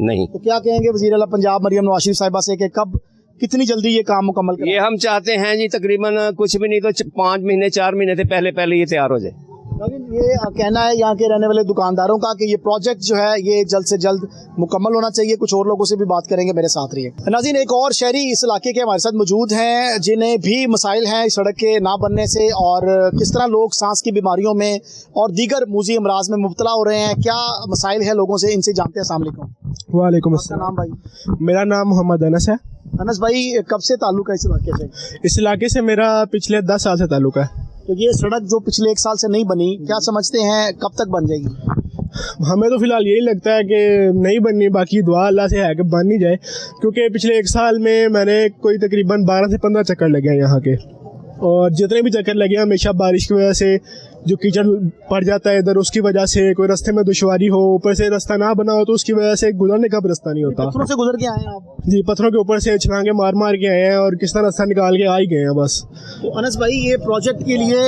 नहीं। तो क्या कहेंगे वज़ीर आला पंजाब मरियम नवाज शरीफ साहिबा से कि कब कितनी जल्दी ये काम मुकम्मल करें? ये हम चाहते हैं जी, तकरीबन कुछ भी नहीं तो 5 महीने 4 महीने से पहले ये तैयार हो जाए। लेकिन ये कहना है यहाँ के रहने वाले दुकानदारों का कि ये प्रोजेक्ट जो है ये जल्द से जल्द मुकम्मल होना चाहिए। कुछ और लोगों से भी बात करेंगे, मेरे साथ रहिए। नाज़रीन, एक और शहरी इस इलाके के हमारे साथ मौजूद हैं जिन्हें भी मसाइल हैं इस सड़क के ना बनने से और किस तरह लोग सांस की बीमारियों में और दीगर मूजी अमराज में मुब्तला हो रहे हैं। क्या मसाइल है लोगों से, इनसे जानते हैं। अस्सलाम वालेकुम। वालेकुम अस्सलाम। अस्सलाम भाई, मेरा नाम मोहम्मद अनस है। अनस भाई, कब से ताल्लुक़ है इस इलाके से? इस इलाके से मेरा पिछले 10 साल से ताल्लुक़ है। तो ये सड़क जो पिछले 1 साल से नहीं बनी, क्या समझते हैं कब तक बन जाएगी? हमें तो फ़िलहाल यही लगता है कि नहीं बननी, बाकी दुआ अल्लाह से है कि बन नहीं जाए, क्योंकि पिछले 1 साल में मैंने कोई तकरीबन 12 से 15 चक्कर लगे हैं यहाँ के, और जितने भी चक्कर लगे हैं हमेशा बारिश की वजह से जो कीचड़ पड़ जाता है इधर, उसकी वजह से कोई रास्ते में दुश्वारी हो, ऊपर से रास्ता ना बना हो तो उसकी वजह से गुजरने का भी रास्ता नहीं होता। पत्थरों से गुजर के आए हैं आप? जी, पत्थरों के ऊपर से छलांगे मार मार के आए हैं और किस तरह रास्ता निकाल के आ ही गए हैं बस। तो अनस भाई, ये प्रोजेक्ट के लिए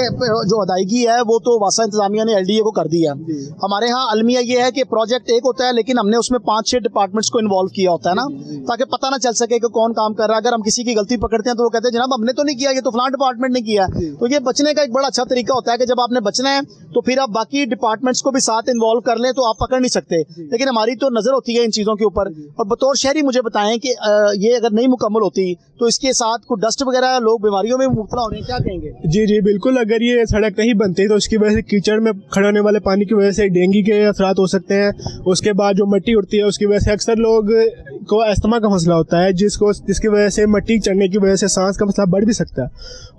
जो अदायगी है वो तो वासा इंतजामिया ने LDA को कर दी है। हमारे यहाँ अलमिया ये है कि प्रोजेक्ट एक होता है लेकिन हमने उसमें 5-6 डिपार्टमेंट्स को इन्वॉल्व किया होता है ना, ताकि पता ना चल सके कि कौन काम कर रहा है। अगर हम किसी की गलती पकड़ते हैं तो वो कहते हैं जनाब हमने तो नहीं किया, ये तो फलां डिपार्टमेंट ने किया। तो ये बचने का एक बड़ा अच्छा तरीका होता है कि जब आपने बचना है तो फिर आप बाकी डिपार्टमेंट्स को भी साथ इन्वॉल्व कर लें तो आप पकड़ नहीं सकते। लेकिन हमारी तो नजर होती है इन चीजों के ऊपर। और बतौर शहरी मुझे बताएं कि ये अगर नहीं मुकम्मल होती तो इसके साथ कुछ डस्ट वगैरह, लोग बीमारियों में मुब्तला हो रहे हैं, क्या कहेंगे? जी जी बिल्कुल, अगर ये सड़क नहीं बनती तो उसकी वजह से कीचड़ में खड़े होने वाले पानी की वजह से डेंगू के असरात हो सकते हैं। उसके बाद जो मिट्टी उड़ती है उसकी वजह से अक्सर लोग को अस्थमा का मसला होता है, जिसकी वजह से मिट्टी चढ़ने की वजह से सांस का मसला बढ़ भी सकता है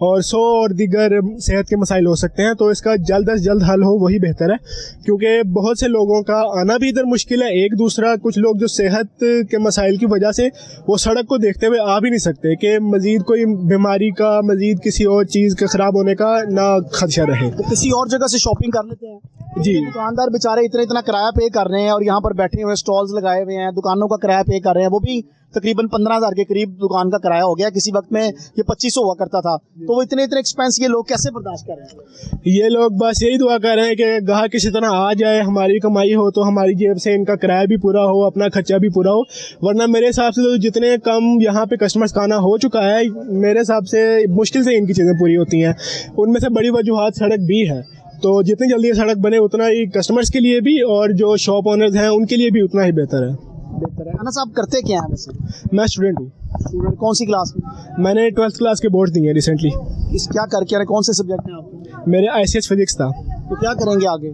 और 100 और दीगर सेहत के मसाइल हो सकते हैं। तो इसका जल्द अज जल्द हल हो वही बेहतर है, क्योंकि बहुत से लोगों का आना भी इधर मुश्किल है। एक दूसरा कुछ लोग जो सेहत के मसाइल की वजह से वो सड़क को देखते हुए आ भी नहीं सकते कि मजीद कोई बीमारी का, मजीद किसी और चीज़ के ख़राब होने का ना खदशा रहे। तो किसी और जगह से शॉपिंग कर लेते हैं। जी, दुकानदार बेचारे इतना किराया पे कर रहे हैं और यहाँ पर बैठे हुए स्टॉल्स लगाए हुए हैं, दुकानों का किराया पे कर रहे हैं, वो भी तकरीबन 15,000 के करीब दुकान का किराया हो गया। किसी वक्त में ये 2500 हुआ करता था। तो वो इतने एक्सपेंस ये लोग कैसे बर्दाश्त कर रहे हैं? ये लोग बस यही दुआ कर रहे हैं कि गाहक किसी तरह आ जाए, हमारी कमाई हो तो हमारी जेब से इनका किराया भी पूरा हो, अपना खर्चा भी पूरा हो। वरना मेरे हिसाब से तो जितने कम यहाँ पे कस्टमर्स का आना हो चुका है, मेरे हिसाब से मुश्किल से इनकी चीज़ें पूरी होती हैं। उनमें से बड़ी वजूहात सड़क भी है, तो जितनी जल्दी ये सड़क बने उतना ही कस्टमर्स के लिए भी और जो शॉप ओनर्स हैं उनके लिए भी उतना ही बेहतर है। अनस, आप करते क्या हैं वैसे? मैं स्टूडेंट हूँ। स्टूडेंट कौन सी क्लास में? मैंने 12th क्लास के बोर्ड दिए रिसेंटली। क्या करके रहे, कौन से सब्जेक्ट हैं आपके? मेरे ICS फिजिक्स था। तो क्या करेंगे आगे?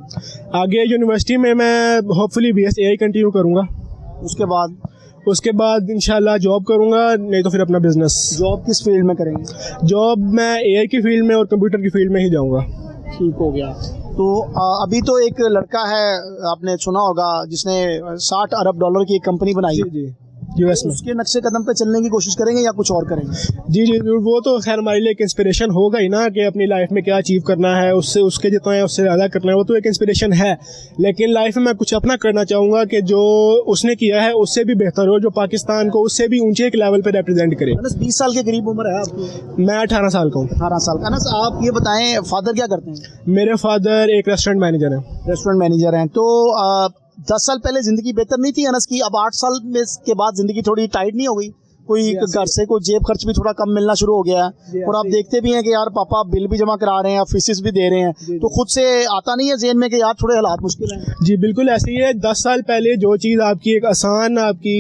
आगे यूनिवर्सिटी में मैं होपफुली BS AI कंटिन्यू करूँगा। उसके बाद इंशाल्लाह जॉब करूँगा, नहीं तो फिर अपना बिजनेस। जॉब किस फील्ड में करेंगे? जॉब मैं AI की फील्ड में और कंप्यूटर की फील्ड में ही जाऊँगा। ठीक हो गया। तो अभी तो एक लड़का है, आपने सुना होगा, जिसने $60 अरब की एक कंपनी बनाई। जी US में। उसके नक्शे कदम पे चलने की कोशिश करेंगे या कुछ और करेंगे? जी जी जरूर, वो तो खैर हमारे लिए एक इंस्पिरेशन होगा ही ना कि अपनी लाइफ में क्या अचीव करना है, उससे उसके जितना है उससे ज़्यादा करना है, वो तो एक इंस्पिरेशन है। लेकिन लाइफ में मैं कुछ अपना करना चाहूँगा कि जो उसने किया है उससे भी बेहतर हो, जो पाकिस्तान को उससे भी ऊंचे एक लेवल पर रिप्रेजेंट करे। 20 साल के करीब उम्र है आपकी? मैं 18 साल का हूँ। 18 साल का। अनस, आप ये बताएं, फादर क्या करते हैं? मेरे फादर एक रेस्टोरेंट मैनेजर हैं। रेस्टोरेंट मैनेजर हैं। तो 10 साल पहले ज़िंदगी बेहतर नहीं थी अनस की? अब 8 साल में के बाद ज़िंदगी थोड़ी टाइट नहीं हो गई? कोई घर से कोई जेब खर्च भी थोड़ा कम मिलना शुरू हो गया है, और आप देखते भी हैं कि यार पापा बिल भी जमा करा रहे हैं, फीसिस भी दे रहे हैं, तो खुद से आता नहीं है ज़हन में कि यार थोड़े हालात मुश्किल हैं? जी बिल्कुल ऐसे ही है। 10 साल पहले जो चीज़ आपकी एक आसान आपकी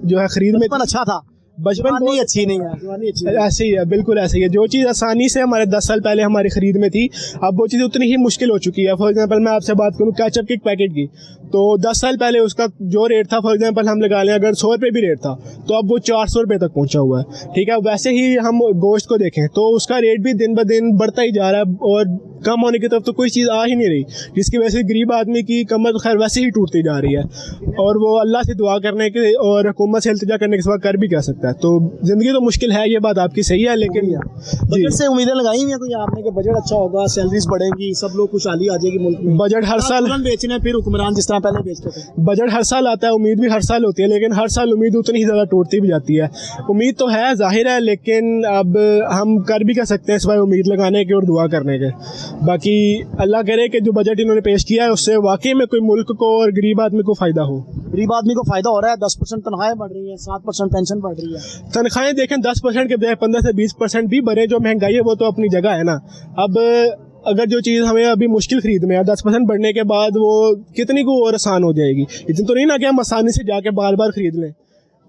जो है खरीद में अच्छा था, बचपन नहीं अच्छी नहीं है, जवानी अच्छी है। ऐसे ही है, बिल्कुल ऐसे ही है। जो चीज़ आसानी से हमारे 10 साल पहले हमारी खरीद में थी, अब वो चीज़ उतनी ही मुश्किल हो चुकी है। फॉर एग्जांपल मैं आपसे बात करूँ केचप के एक पैकेट की, तो 10 साल पहले उसका जो रेट था, फॉर एग्जांपल हम लगा लें अगर 100 रुपये भी रेट था, तो अब वो 400 रुपये तक पहुंचा हुआ है। ठीक है, वैसे ही हम गोश्त को देखें तो उसका रेट भी दिन ब दिन बढ़ता ही जा रहा है, और कम होने की तरफ तो कोई चीज़ आ ही नहीं रही, जिसकी वजह से गरीब आदमी की कमर तो खैर वैसे ही टूटती जा रही है, और वो अल्लाह से दुआ करने के और हुकूमत से इल्तिजा करने के सिवा कर भी क्या सकता है। तो ज़िंदगी तो मुश्किल है, ये बात आपकी सही है, लेकिन बजट से उम्मीदें लगाई हुई हैं कोई आपने कि बजट अच्छा होगा, सैलरीज बढ़ेंगी, सब लोग खुशहाली आ जाएगी मुल्क में? बजट हर साल बेचने फिर हुक्मरान जिस तरह पहले बेचते थे। बजट हर साल आता है, उम्मीद भी हर साल होती है, लेकिन हर साल उम्मीद उतनी ही ज़्यादा टूटती भी जाती है। उम्मीद तो है, जाहिर है, लेकिन अब हम कर भी क्या सकते हैं सिवाय उम्मीद लगाने के और दुआ करने के। बाकी अल्लाह करे कि जो बजट इन्होंने पेश किया है उससे वाकई में कोई मुल्क को और गरीब आदमी को फ़ायदा हो। गरीब आदमी को फ़ायदा हो रहा है, 10% तनख्वाहें बढ़ रही हैं, 7% पेंशन बढ़ रही है। तनख्वाहें देखें 10% के बजाय 15 से 20% भी बढ़े, जो महंगाई है वो तो अपनी जगह है ना। अब अगर जो चीज़ हमें अभी मुश्किल खरीद में है, 10% बढ़ने के बाद वो कितनी को और आसान हो जाएगी। इतनी तो नहीं ना कि हम आसानी से जाके बार बार खरीद लें,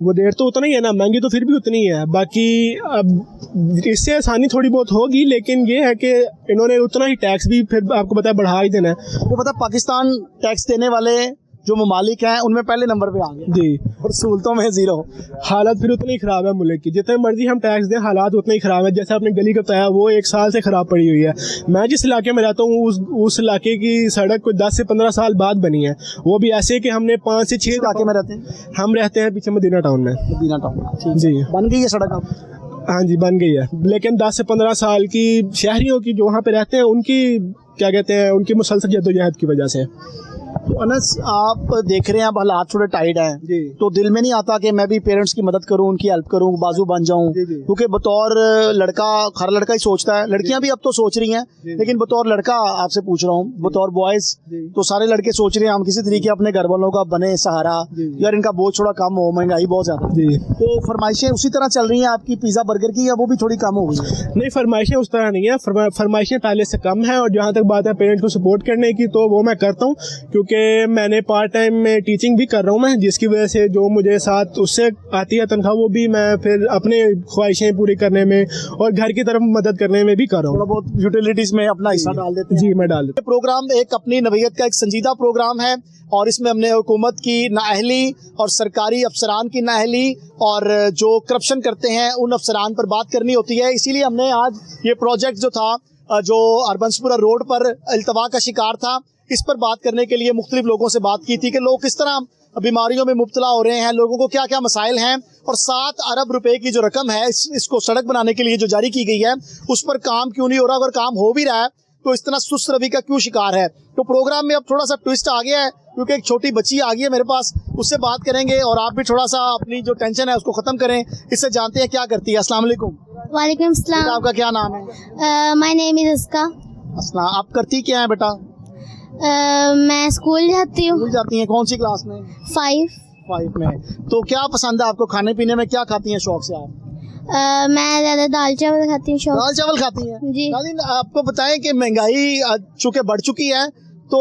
वो देर तो उतना ही है ना, महंगी तो फिर भी उतनी ही है। बाकी अब इससे आसानी थोड़ी बहुत होगी, लेकिन ये है कि इन्होंने उतना ही टैक्स भी फिर आपको पता है बढ़ा ही देना है। आपको पता पाकिस्तान टैक्स देने वाले जो ममालिक हैं उनमें पहले नंबर पे आ गए जी, और सहूलतों में जीरो। हालत फिर उतनी ख़राब है मुल्क की, जितने मर्जी हम टैक्स दें हालात उतने ही ख़राब है। जैसे आपने गली का बताया, वो 1 साल से ख़राब पड़ी हुई है। मैं जिस इलाके में रहता हूँ उस इलाके की सड़क कोई 10 से 15 साल बाद बनी है, वो भी ऐसे कि हमने 5 से 6 इलाके में रहते हैं, हम रहते हैं पीछे मदीना टाउन में। मदीना टाउन जी, बन गई है सड़क अब? हाँ जी बन गई है, लेकिन 10 से 15 साल की शहरियों की जो वहाँ पे रहते हैं उनकी क्या कहते हैं, उनकी मुसलसल जद्दोजहद की वजह से। तो अनस आप देख रहे हैं अब हालात थोड़े टाइट हैं, तो दिल में नहीं आता कि मैं भी पेरेंट्स की मदद करूं, उनकी हेल्प करूं, बाजू बन जाऊं? क्योंकि बतौर लड़का, हर लड़का ही सोचता है, लड़कियां भी अब तो सोच रही हैं, लेकिन बतौर लड़का आपसे पूछ रहा हूं, बतौर बॉयज तो सारे लड़के सोच रहे हैं हम किसी तरीके अपने घर वालों का बने सहारा, यार इनका बोझ थोड़ा कम हो, महंगाई बहुत ज्यादा। तो फरमाइशें उसी तरह चल रही हैं आपकी पिज्जा बर्गर की, या वो भी थोड़ी कम हो गई है? नहीं, फरमाइशें उस तरह नहीं है, फरमाइशें पहले से कम है। और जहाँ तक बात है पेरेंट्स को सपोर्ट करने की, तो वो मैं करता हूँ, क्योंकि मैंने पार्ट टाइम में टीचिंग भी कर रहा हूँ मैं, जिसकी वजह से जो मुझे साथ उससे आती है तनख्वाह, वो भी मैं फिर अपने ख्वाहिशें पूरी करने में और घर की तरफ मदद करने में भी कर रहा हूँ। थोड़ा बहुत यूटिलिटीज में अपना हिस्सा डाल देते हैं? जी मैं डाल देता हूँ। प्रोग्राम एक अपनी नवीयत का एक संजीदा प्रोग्राम है, और इसमें हमने हुकूमत की नाअहली और सरकारी अफसरान की नाअहली और जो करप्शन करते हैं उन अफसरान पर बात करनी होती है। इसीलिए हमने आज ये प्रोजेक्ट जो था, जो अर्बंसपुरा रोड पर अल्तवा का शिकार था, इस पर बात करने के लिए मुख्तलिफ लोगों से बात की थी कि लोग किस तरह बीमारियों में मुब्तला हो रहे हैं, लोगों को क्या क्या मसाइल हैं, और 7 अरब रुपए की जो रकम है इसको सड़क बनाने के लिए जो जारी की गई है उस पर काम क्यों नहीं हो रहा, अगर काम हो भी रहा है तो इस तरह सुस्त रवि का क्यों शिकार है। तो प्रोग्राम में अब थोड़ा सा ट्विस्ट आ गया है, क्योंकि एक छोटी बच्ची आ गई है मेरे पास, उससे बात करेंगे और आप भी थोड़ा सा अपनी जो टेंशन है उसको ख़त्म करें, इससे जानते हैं क्या करती है। अस्सलाम वालेकुम। वालेकुम सलाम। आपका क्या नाम है? My name is Aska. अस्सलाम। आप करती क्या है बेटा? मैं स्कूल जाती हूँ। स्कूल जाती हैं, कौन सी क्लास में? 5 में। तो क्या पसंद है आपको खाने पीने में, क्या खाती हैं शौक से आप? मैं ज़्यादा दाल चावल खाती हूँ। दाल चावल खाती हैं जी। नाज़रीन, आपको बताएं कि महंगाई चूँकि बढ़ चुकी है, तो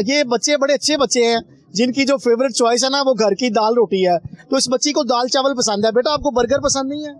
ये बच्चे बड़े अच्छे बच्चे हैं जिनकी जो फेवरेट चॉइस है ना वो घर की दाल रोटी है, तो इस बच्ची को दाल चावल पसंद है। बेटा आपको बर्गर पसंद नहीं है?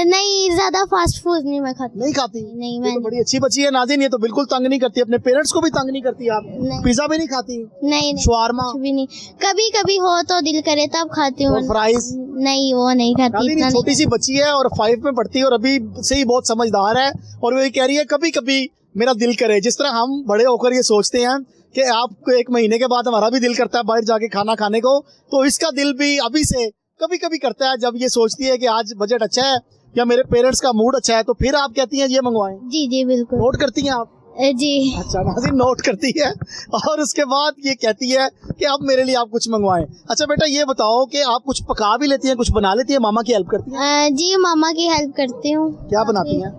नहीं, ज्यादा फास्ट फूड नहीं मैं खाती। नहीं खाती? नहीं, मैं तो बड़ी अच्छी बच्ची है नाज़रीन, ये तो बिल्कुल तंग नहीं करती, अपने पेरेंट्स को भी तंग नहीं करती। आप पिज्जा भी नहीं खाती? नहीं, शवारमा भी नहीं, कभी कभी हो तो दिल करे तब खाती हूँ। फ्राइज? नहीं, वो नहीं खाती। छोटी सी बच्ची है और 5 में पढ़ती है और अभी से ही बहुत समझदार है, और वो ये कह रही है कभी कभी मेरा दिल करे। जिस तरह हम बड़े होकर ये सोचते हैं कि आपको 1 महीने के बाद हमारा भी दिल करता है बाहर जाके खाना खाने को, तो इसका दिल भी अभी से कभी कभी करता है जब ये सोचती है कि आज बजट अच्छा है या मेरे पेरेंट्स का मूड अच्छा है, तो फिर आप कहती हैं ये मंगवाएं। जी जी बिल्कुल। नोट करती हैं आप? जी। अच्छा नाज़रीन, नोट करती है और उसके बाद ये कहती है कि अब मेरे लिए आप कुछ मंगवाएं। अच्छा बेटा ये बताओ कि आप कुछ पका भी लेती हैं, कुछ बना लेती हैं, मामा की हेल्प करती हैं? जी मामा की हेल्प करती हूँ। क्या बनाती हैं?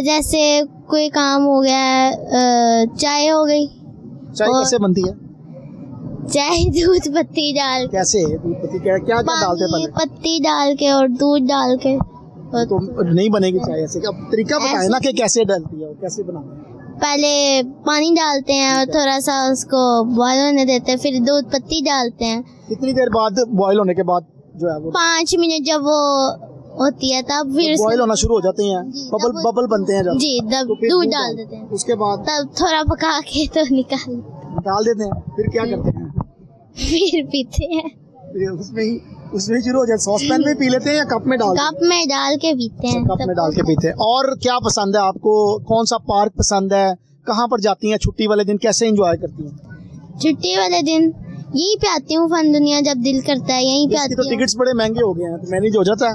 जैसे कोई काम हो गया, चाय हो गई। चाय कैसे बनती है? चाय दूध पत्ती डाल के, कैसे दूध पत्ती क्या क्या क्या डालते हैं पानी पहले? पत्ती डाल के और दूध डाल के। और तो नहीं बनेगी चाय ऐसे। अब तरीका बताए ना कि कैसे डलती है और कैसे बनाते हैं। पहले पानी डालते हैं और थोड़ा सा उसको बॉयल होने देते हैं, फिर दूध पत्ती डालते हैं। कितनी देर बाद बॉयल होने के बाद जो है वो 5 मिनट जब वो होती है तब फिर बॉयल होना शुरू हो जाते हैं, जी, बबल तब- बबल बनते हैं जब, जी तब तो फिर दूध दूध डाल डाल- देते हैं, उसके बाद तब थोड़ा पका के तो निकाल देते हैं। फिर क्या करते हैं? फिर पीते हैं। फिर उसमें शुरू हो जाए। सॉस पैन में पी लेते हैं या कप में डाल कप में डाल के पीते हैं। कप में डाल के पीते हैं। और क्या पसंद है आपको? कौन सा पार्क पसंद है? कहाँ पर जाती हैं छुट्टी वाले दिन? कैसे एंजॉय करती हैं? छुट्टी वाले दिन यहीं पे आती हूँ, फन दुनिया जब दिल करता है यहीं पे इसकी आती तो हूँ। टिकट्स बड़े महंगे हो गए हैं, तो मैनेज हो जाता है?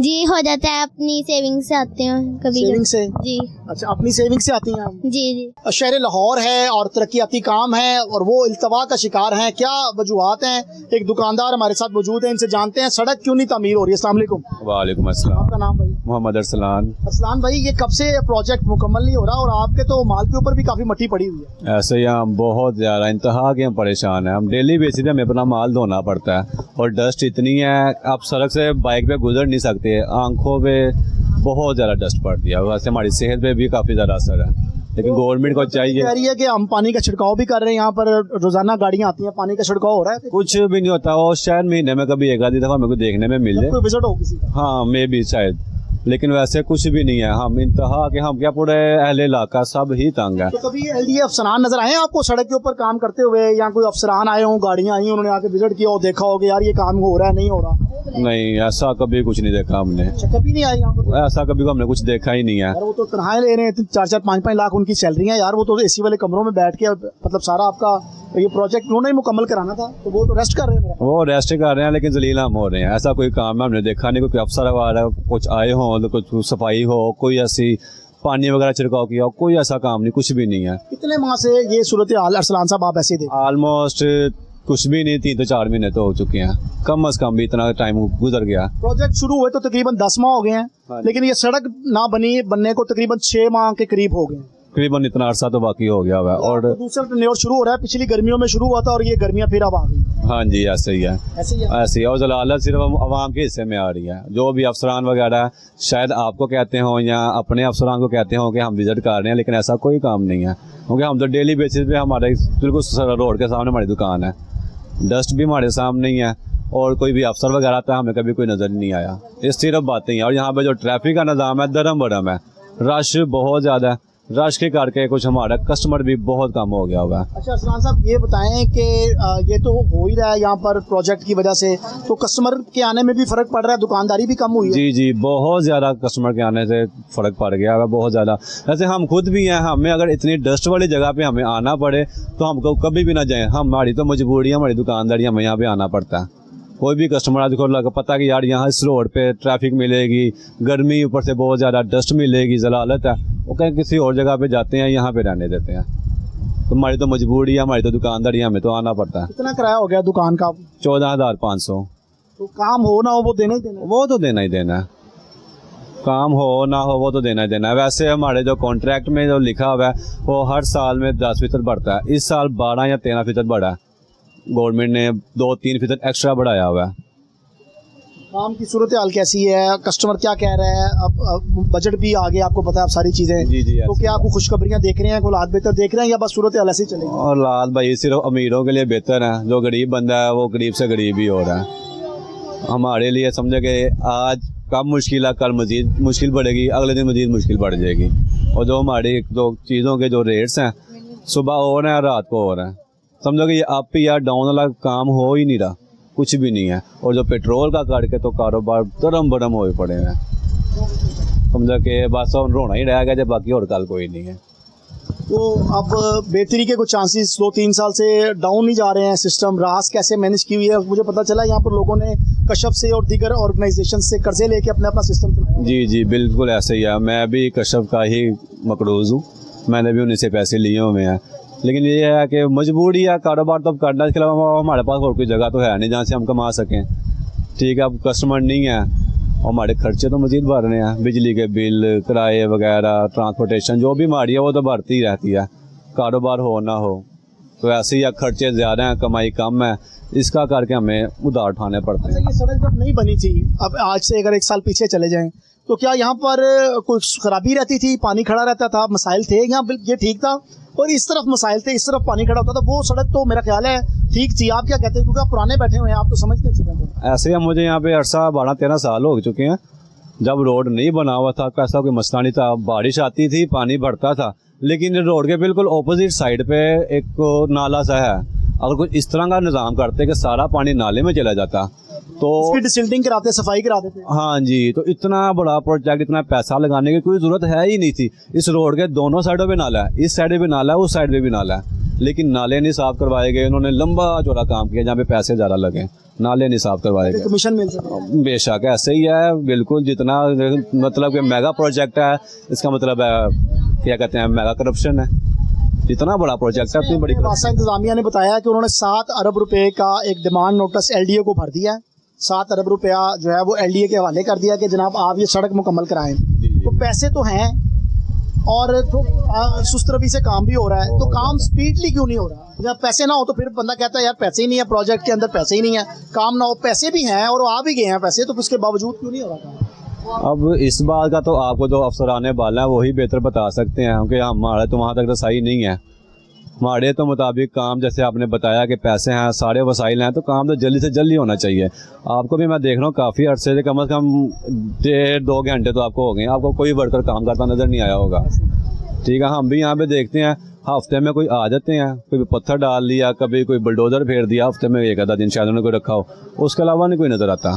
जी हो जाता है, अपनी सेविंग से आती हूँ कभी सेविंग से? जी अच्छा, अपनी सेविंग से आती हैं आप? जी। शहर लाहौर है और तरक्याती काम है और वो इल्तवा का शिकार हैं। क्या वजूहात हैं? एक दुकानदार हमारे साथ मौजूद है, इनसे जानते हैं सड़क क्यों नहीं तामीर हो रही है। अस्सलाम वालेकुम। वालेकुम अस्सलाम। आपका नाम भाई? मोहम्मद अरसलान। असलान भाई, ये कब से प्रोजेक्ट मुकम्मल नहीं हो रहा और आपके तो माल के ऊपर भी काफी मट्टी पड़ी हुई है? ऐसे ही हम बहुत ज़्यादा इंतहा के हम परेशान हैं। हम डेली बेसिस पे हमें अपना माल धोना पड़ता है और डस्ट इतनी है, आप सड़क से बाइक पे गुजर नहीं सकते। आंखों पे बहुत ज़्यादा डस्ट पड़ती है, वैसे हमारी सेहत पे भी काफ़ी ज़्यादा असर है। लेकिन गवर्नमेंट को चाहिए। कह रही है कि हम पानी का छिड़काव भी कर रहे हैं, यहाँ पर रोजाना गाड़ियाँ आती हैं, पानी का छिड़काव हो रहा है? कुछ भी नहीं होता, और शायद महीने में कभी एक आधी दफा मेरे को देखने में मिल जाए, कोई विजिट हो किसी का? हाँ मे भी शायद, लेकिन वैसे कुछ भी नहीं है। हम इंतहा के, हम क्या पूरे अहले इलाका सब ही तंग है। तो कभी एलडीए अफसरान नजर आए हैं आपको सड़क के ऊपर काम करते हुए, या कोई अफसरान आए हों, गाड़ियाँ आई, उन्होंने आके विजिट किया और देखा हो कि यार ये काम हो रहा है नहीं हो रहा? नहीं, ऐसा कभी कुछ नहीं देखा हमने। अच्छा, कभी नहीं आए यहाँ पर? ऐसा कभी हमने कुछ देखा ही नहीं है। यार वो तो तनख्वाहें ले रहे हैं, 4-4 5-5 लाख उनकी सैलरी है यार। वो तो एसी वाले कमरों में बैठ के मतलब सारा आपका ये प्रोजेक्ट उन्होंने ही मुकम्मल कराना था, तो वो तो रेस्ट कर रहे हैं मेरा। वो रेस्ट कर रहे हैं, लेकिन जलील हम हो रहे हैं। ऐसा कोई काम है हमने देखा नहीं। कोई अफसर वगैरह कुछ आए हों, तो कुछ सफाई हो, कोई ऐसी पानी वगैरह छिड़काव किया हो, कोई ऐसा काम नहीं, कुछ भी नहीं है। कितने माह से ये सूरत हाल अरसलान साहब आप ऐसे ही देख? ऑलमोस्ट कुछ भी नहीं, 3 से 4 महीने तो हो चुके हैं, कम अज कम भी इतना टाइम गुजर गया। प्रोजेक्ट शुरू हुए तो तकरीबन 10 माह हो गए हैं, लेकिन ये सड़क ना बनने को तकरीबन 6 माह के करीब हो गए हैं। करीबन इतना अरसा तो बाकी हो गया हुआ है। और दूसरा टेन्योर शुरू हो रहा है, पिछली गर्मियों में शुरू हुआ था और ये गर्मियाँ फिर अब आ गई। हाँ जी, ऐसे ही है, ऐसे ही है। ऐसे ही है। और जलालत सिर्फ अवाम के हिस्से में आ रही है। जो भी अफसरान वगैरह शायद आपको कहते हों या अपने अफसरान को कहते हों कि हम विजिट कर रहे हैं, लेकिन ऐसा कोई काम नहीं है। क्योंकि हम तो डेली बेसिस पे हमारे बिल्कुल रोड के सामने हमारी दुकान है, डस्ट भी हमारे सामने ही है, और कोई भी अफसर वगैरह आता है हमें कभी कोई नज़र नहीं आया। ये सिर्फ बातें हैं। और यहाँ पे जो ट्रैफिक का निज़ाम है दरम बरम है, रश बहुत ज़्यादा है। रश के करके कुछ हमारा कस्टमर भी बहुत कम हो गया हुआ है। अच्छा असलान साहब, ये बताएं कि ये तो हो ही रहा है यहाँ पर प्रोजेक्ट की वजह से, तो कस्टमर के आने में भी फ़र्क पड़ रहा है, दुकानदारी भी कम हुई है? जी जी, बहुत ज़्यादा कस्टमर के आने से फ़र्क पड़ गया है, बहुत ज़्यादा। वैसे हम खुद भी हैं, हमें अगर इतनी डस्ट वाली जगह पे हमें आना पड़े तो हमको कभी भी ना जाएं। हमारी तो मजबूरी है, हमारी दुकानदारी, हमें यहाँ पे आना पड़ता है। कोई भी कस्टमर आज को लगा पता कि यार यहाँ इस रोड पे ट्रैफिक मिलेगी, गर्मी ऊपर से बहुत ज़्यादा डस्ट मिलेगी, जलालत है, वो कहीं किसी और जगह पे जाते हैं, यहाँ पे रहने देते हैं। तो हमारी तो मजबूरी है, हमारी तो दुकानदारी है, हमें तो आना पड़ता है। कितना किराया हो गया दुकान का? 14,500। तो काम हो ना हो वो देना ही देना? वो तो देना ही देना है, काम हो ना हो वो तो देना ही देना है। वैसे हमारे जो कॉन्ट्रैक्ट में जो लिखा हुआ है वो हर साल में 10% बढ़ता है। इस साल 12 या 13% बढ़ा है, गवर्नमेंट ने 2-3% एक्स्ट्रा बढ़ाया हुआ है। काम की सूरत हाल कैसी है? कस्टमर क्या कह रहा है? अब बजट भी आ गया, आपको पता है आप सारी चीज़ें। जी जी, तो क्या आपको खुशखबरियाँ देख रहे हैं, कोई हालात बेहतर देख रहे हैं, या बस सूरत हाल ऐसे ही चलेगी? और लाल भाई सिर्फ अमीरों के लिए बेहतर है, जो गरीब बंदा है वो गरीब से गरीब ही हो रहा है। हमारे लिए समझे कि आज कम मुश्किल है, कल मज़ीद मुश्किल बढ़ेगी, अगले दिन मज़ीद मुश्किल बढ़ जाएगी। और जो हमारी जो चीज़ों के जो रेट्स हैं सुबह हो रहे हैं, रात को हो रहे हैं। समझो कि ये अप या डाउन वाला काम हो ही नहीं रहा, कुछ भी नहीं है। और जो पेट्रोल का करके तो कारोबार दरम बरम हो पड़े हैं। समझो कि बस रोना ही रह गया, जब बाकी और कल कोई नहीं है। तो अब बेहतरी के कुछ चांसेस 2-3 साल से डाउन ही जा रहे हैं सिस्टम। रास कैसे मैनेज की हुई है? मुझे पता चला यहाँ पर लोगों ने कशफ से और दीगर ऑर्गेनाइजेशन से कर्जे लेके अपना सिस्टम चलाया। जी जी, बिल्कुल ऐसे ही है। मैं भी कशफ का ही मकरूज़ हूँ, मैंने भी उन्हीं से पैसे लिए हुए हैं। लेकिन ये है कि मजबूरी है, कारोबार तो अब करना, इसके अलावा हमारे पास और कोई जगह तो है नहीं जहाँ से हम कमा सकें। ठीक है, अब कस्टमर नहीं है और हमारे खर्चे तो मज़ीद बढ़ रहे हैं, बिजली के बिल, किराए वगैरह, ट्रांसपोर्टेशन जो भी हमारी है वो तो बढ़ती ही रहती है, कारोबार हो ना हो। तो ऐसे ही खर्चे ज़्यादा हैं, कमाई कम है, इसका करके हमें उधार उठाने पड़ते हैं। ये सड़क जब नहीं बनी थी, अब आज से अगर 1 साल पीछे चले जाएं, तो क्या यहाँ पर कुछ खराबी रहती थी, पानी खड़ा रहता था, मसाइल थे यहाँ? ये ठीक था, और इस तरफ मसाइल थे, इस तरफ पानी खड़ा होता था। वो सड़क तो मेरा ख्याल है ठीक थी। आप क्या कहते हैं, क्योंकि आप पुराने बैठे हुए हैं, आप तो समझते चुके हैं। ऐसे ही मुझे यहाँ पे अरसा 12-13 साल हो चुके हैं। जब रोड नहीं बना हुआ था, कैसा कोई मसला नहीं था, बारिश आती थी, पानी भरता था, लेकिन रोड के बिल्कुल ऑपोजिट साइड पे एक नाला सा है। अगर कुछ इस तरह का निज़ाम करते कि सारा पानी नाले में चला जाता तो डिसिल्टिंग कराते, सफाई कराते थे। हाँ जी, तो इतना बड़ा प्रोजेक्ट, इतना पैसा लगाने की कोई ज़रूरत है ही नहीं थी। इस रोड के दोनों साइडों पे नाला है, इस साइड पे भी नाला है, उस साइड पे भी नाला है, लेकिन नाले नहीं साफ करवाए गए। उन्होंने लंबा चौड़ा काम किया जहाँ पे पैसे ज़्यादा लगे, नाले नहीं साफ करवाए गए। कमीशन मिल सकता है। बेशक ऐसे ही है, बिल्कुल। जितना मतलब कि मेगा प्रोजेक्ट है, इसका मतलब है क्या कहते हैं, मेगा करप्शन है। इतना बड़ा प्रोजेक्ट है, इतनी बड़ी। वासा इंतजामिया ने बताया कि उन्होंने 7 अरब रुपए का एक डिमांड नोटिस LDA को भर दिया है। 7 अरब रुपया जो है वो LDA के हवाले कर दिया कि जनाब आप ये सड़क मुकम्मल कराएं। तो पैसे तो हैं और तो सुस्त रवि से काम भी हो रहा है, तो काम स्पीडली क्यों नहीं हो रहा? जब पैसे ना हो तो फिर बंदा कहता है यार पैसे ही नहीं है, प्रोजेक्ट के अंदर पैसे ही नहीं है, काम ना हो। पैसे भी हैं और आ भी गए हैं पैसे, तो उसके बावजूद क्यों नहीं हो रहा काम? अब इस बात का तो आपको जो अफसराने वाला है वही बेहतर बता सकते हैं, क्योंकि हमारे तो वहाँ तक तो सही नहीं है। हमारे तो मुताबिक काम, जैसे आपने बताया कि पैसे हैं, सारे वसाइल हैं, तो काम तो जल्दी से जल्दी होना चाहिए। आपको भी मैं देख रहा हूँ काफ़ी अर्से से, कम से कम 1.5-2 घंटे तो आपको हो गए, आपको कोई वर्कर काम करता नज़र नहीं आया होगा। ठीक है, हम भी यहाँ पे देखते हैं, हफ्ते में कोई आ जाते हैं, कोई पत्थर डाल लिया, कभी कोई बुलडोज़र फेर दिया, हफ्ते में 1 आधा दिन शायद उन्होंने कोई रखा हो, उसके अलावा नहीं कोई नज़र आता।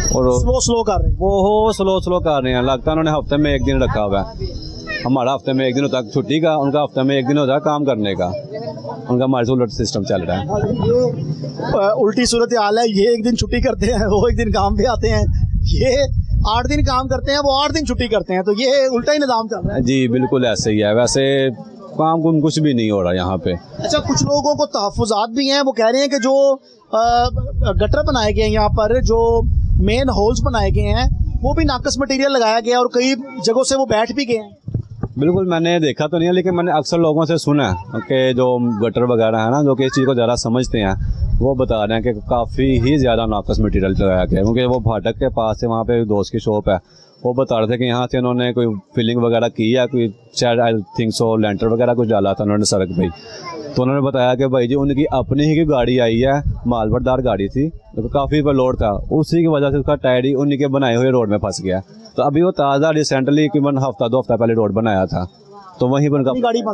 और स्लो कर रहे हैं, वो स्लो कर रहे हैं। लगता है उन्होंने हफ्ते में 1 दिन रखा हुआ है। हमारा हफ्ते में 1 दिन होता है छुट्टी का, उनका हफ्ते में 1 दिन होता है काम करने का। उनका हमारे से उलट सिस्टम चल रहा है। ये उल्टी सूरत हाल है। ये 1 दिन छुट्टी करते हैं, वो 1 दिन काम पे आते हैं। ये 8 दिन काम करते हैं, वो 8 दिन छुट्टी करते हैं। तो ये उल्टा ही निज़ाम चल रहा है। जी बिल्कुल ऐसे ही है। वैसे काम कुछ भी नहीं हो रहा यहाँ पे। अच्छा, कुछ लोगों को तहफ़्फ़ुज़ात भी हैं, वो कह रहे हैं कि जो गटर बनाए गए हैं यहाँ पर, जो मेन होल्स बनाए गए हैं, वो भी नाकस मटेरियल लगाया गया और कई जगहों से वो बैठ भी गए हैं। बिल्कुल, मैंने देखा तो नहीं है, लेकिन मैंने अक्सर लोगों से सुना है कि जो गटर वगैरह है ना, जो कि इस चीज़ को ज़्यादा समझते हैं, वो बता रहे हैं कि काफ़ी ही ज़्यादा नाकस मटेरियल लगाया गया है। क्योंकि वो फाटक के पास से, वहाँ पे दोस्त की शॉप है, वो बता रहे थे कि यहाँ से उन्होंने कोई फिलिंग वगैरह की है, कोई शायद आई थिंक सो लेंटर वगैरह कुछ डाला था उन्होंने सड़क पे। तो उन्होंने बताया कि भाई जी उनकी अपनी ही की गाड़ी आई है, मालबरदार गाड़ी थी, तो काफ़ी पर लोड था, उसी की वजह से उसका टायर ही उन्हीं के बनाए हुए रोड में फंस गया। तो अभी वो ताज़ा रिसेंटली तकरीबन 1-2 हफ्ता पहले रोड बनाया था, तो वहीं पर उनका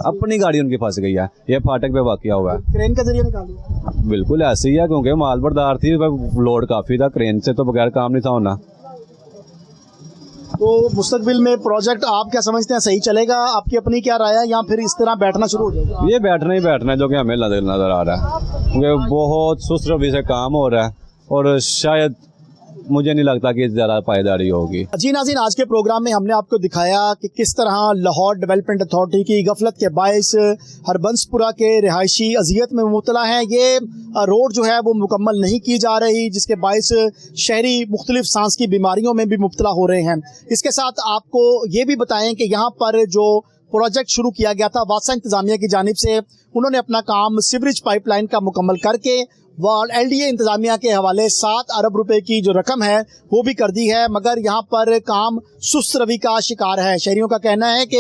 अपनी गाड़ी उनकी फंस गई है। ये फाटक पे वाक़या हुआ है। क्रेन के जरिए निकाली? बिल्कुल ऐसे ही है, क्योंकि मालबरदार थी, लोड काफ़ी था, क्रेन से तो बगैर काम नहीं था होना। तो मुस्तकबिल में प्रोजेक्ट आप क्या समझते हैं, सही चलेगा? आपकी अपनी क्या राय है, या फिर इस तरह बैठना शुरू हो जाएगा? ये बैठना ही बैठना है, जो कि हमें नज़र आ रहा है, क्योंकि बहुत सुस्त रवि से काम हो रहा है और शायद मुझे नहीं लगता कि ज़्यादा पायदारी होगी। जी नाज़रीन, आज के प्रोग्राम में हमने आपको दिखाया कि किस तरह लाहौर डेवलपमेंट अथॉरिटी की गफलत के बायस हरबंसपुरा के रिहायशी अजियत में मुब्तला हैं। ये रोड जो है वो मुकम्मल नहीं की जा रही, जिसके बायस शहरी मुख्तलिफ सांस की बीमारियों में भी मुब्तला हो रहे हैं। इसके साथ आपको ये भी बताएं कि यहाँ पर जो प्रोजेक्ट शुरू किया गया था वासा इंतजामिया की जानिब से, उन्होंने अपना काम सीवरेज पाइपलाइन का मुकम्मल करके LDA इंतजामिया के हवाले 7 अरब रुपए की जो रकम है वो भी कर दी है, मगर यहाँ पर काम सुस्त रवि का शिकार है। शहरियों का कहना है कि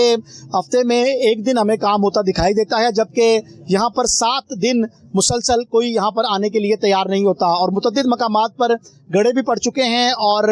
हफ्ते में 1 दिन हमें काम होता दिखाई देता है, जबकि यहाँ पर 7 दिन मुसलसल कोई यहाँ पर आने के लिए तैयार नहीं होता। और मुतअद्दिद मकामात पर गड्ढे भी पड़ चुके हैं और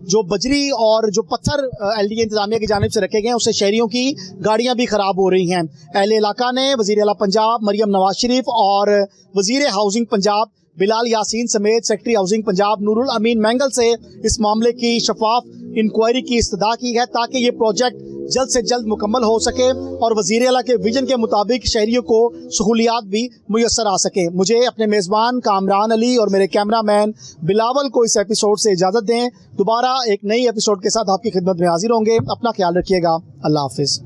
जो बजरी और जो पत्थर LDA इंतजामिया की जानिब से रखे गए हैं, उससे शहरियों की गाड़ियाँ भी ख़राब हो रही हैं। अहले इलाका ने वज़ीर आला पंजाब मरियम नवाज शरीफ और वज़ीर हाउसिंग पंजाब बिलाल यासीन समेत सेक्रेटरी हाउसिंग पंजाब नूरुल अमीन मैंगल से इस मामले की शफाफ इंक्वायरी की इस्तदा की है, ताकि ये प्रोजेक्ट जल्द से जल्द मुकम्मल हो सके और वज़ीर आला के विजन के मुताबिक शहरियों को सहूलियात भी मुयस्सर आ सके। मुझे अपने मेज़बान कामरान अली और मेरे कैमरामैन बिलावल को इस एपिसोड से इजाज़त दें। दोबारा एक नई एपिसोड के साथ आपकी खिदमत में हाजिर होंगे। अपना ख्याल रखिएगा। अल्लाह हाफिज़।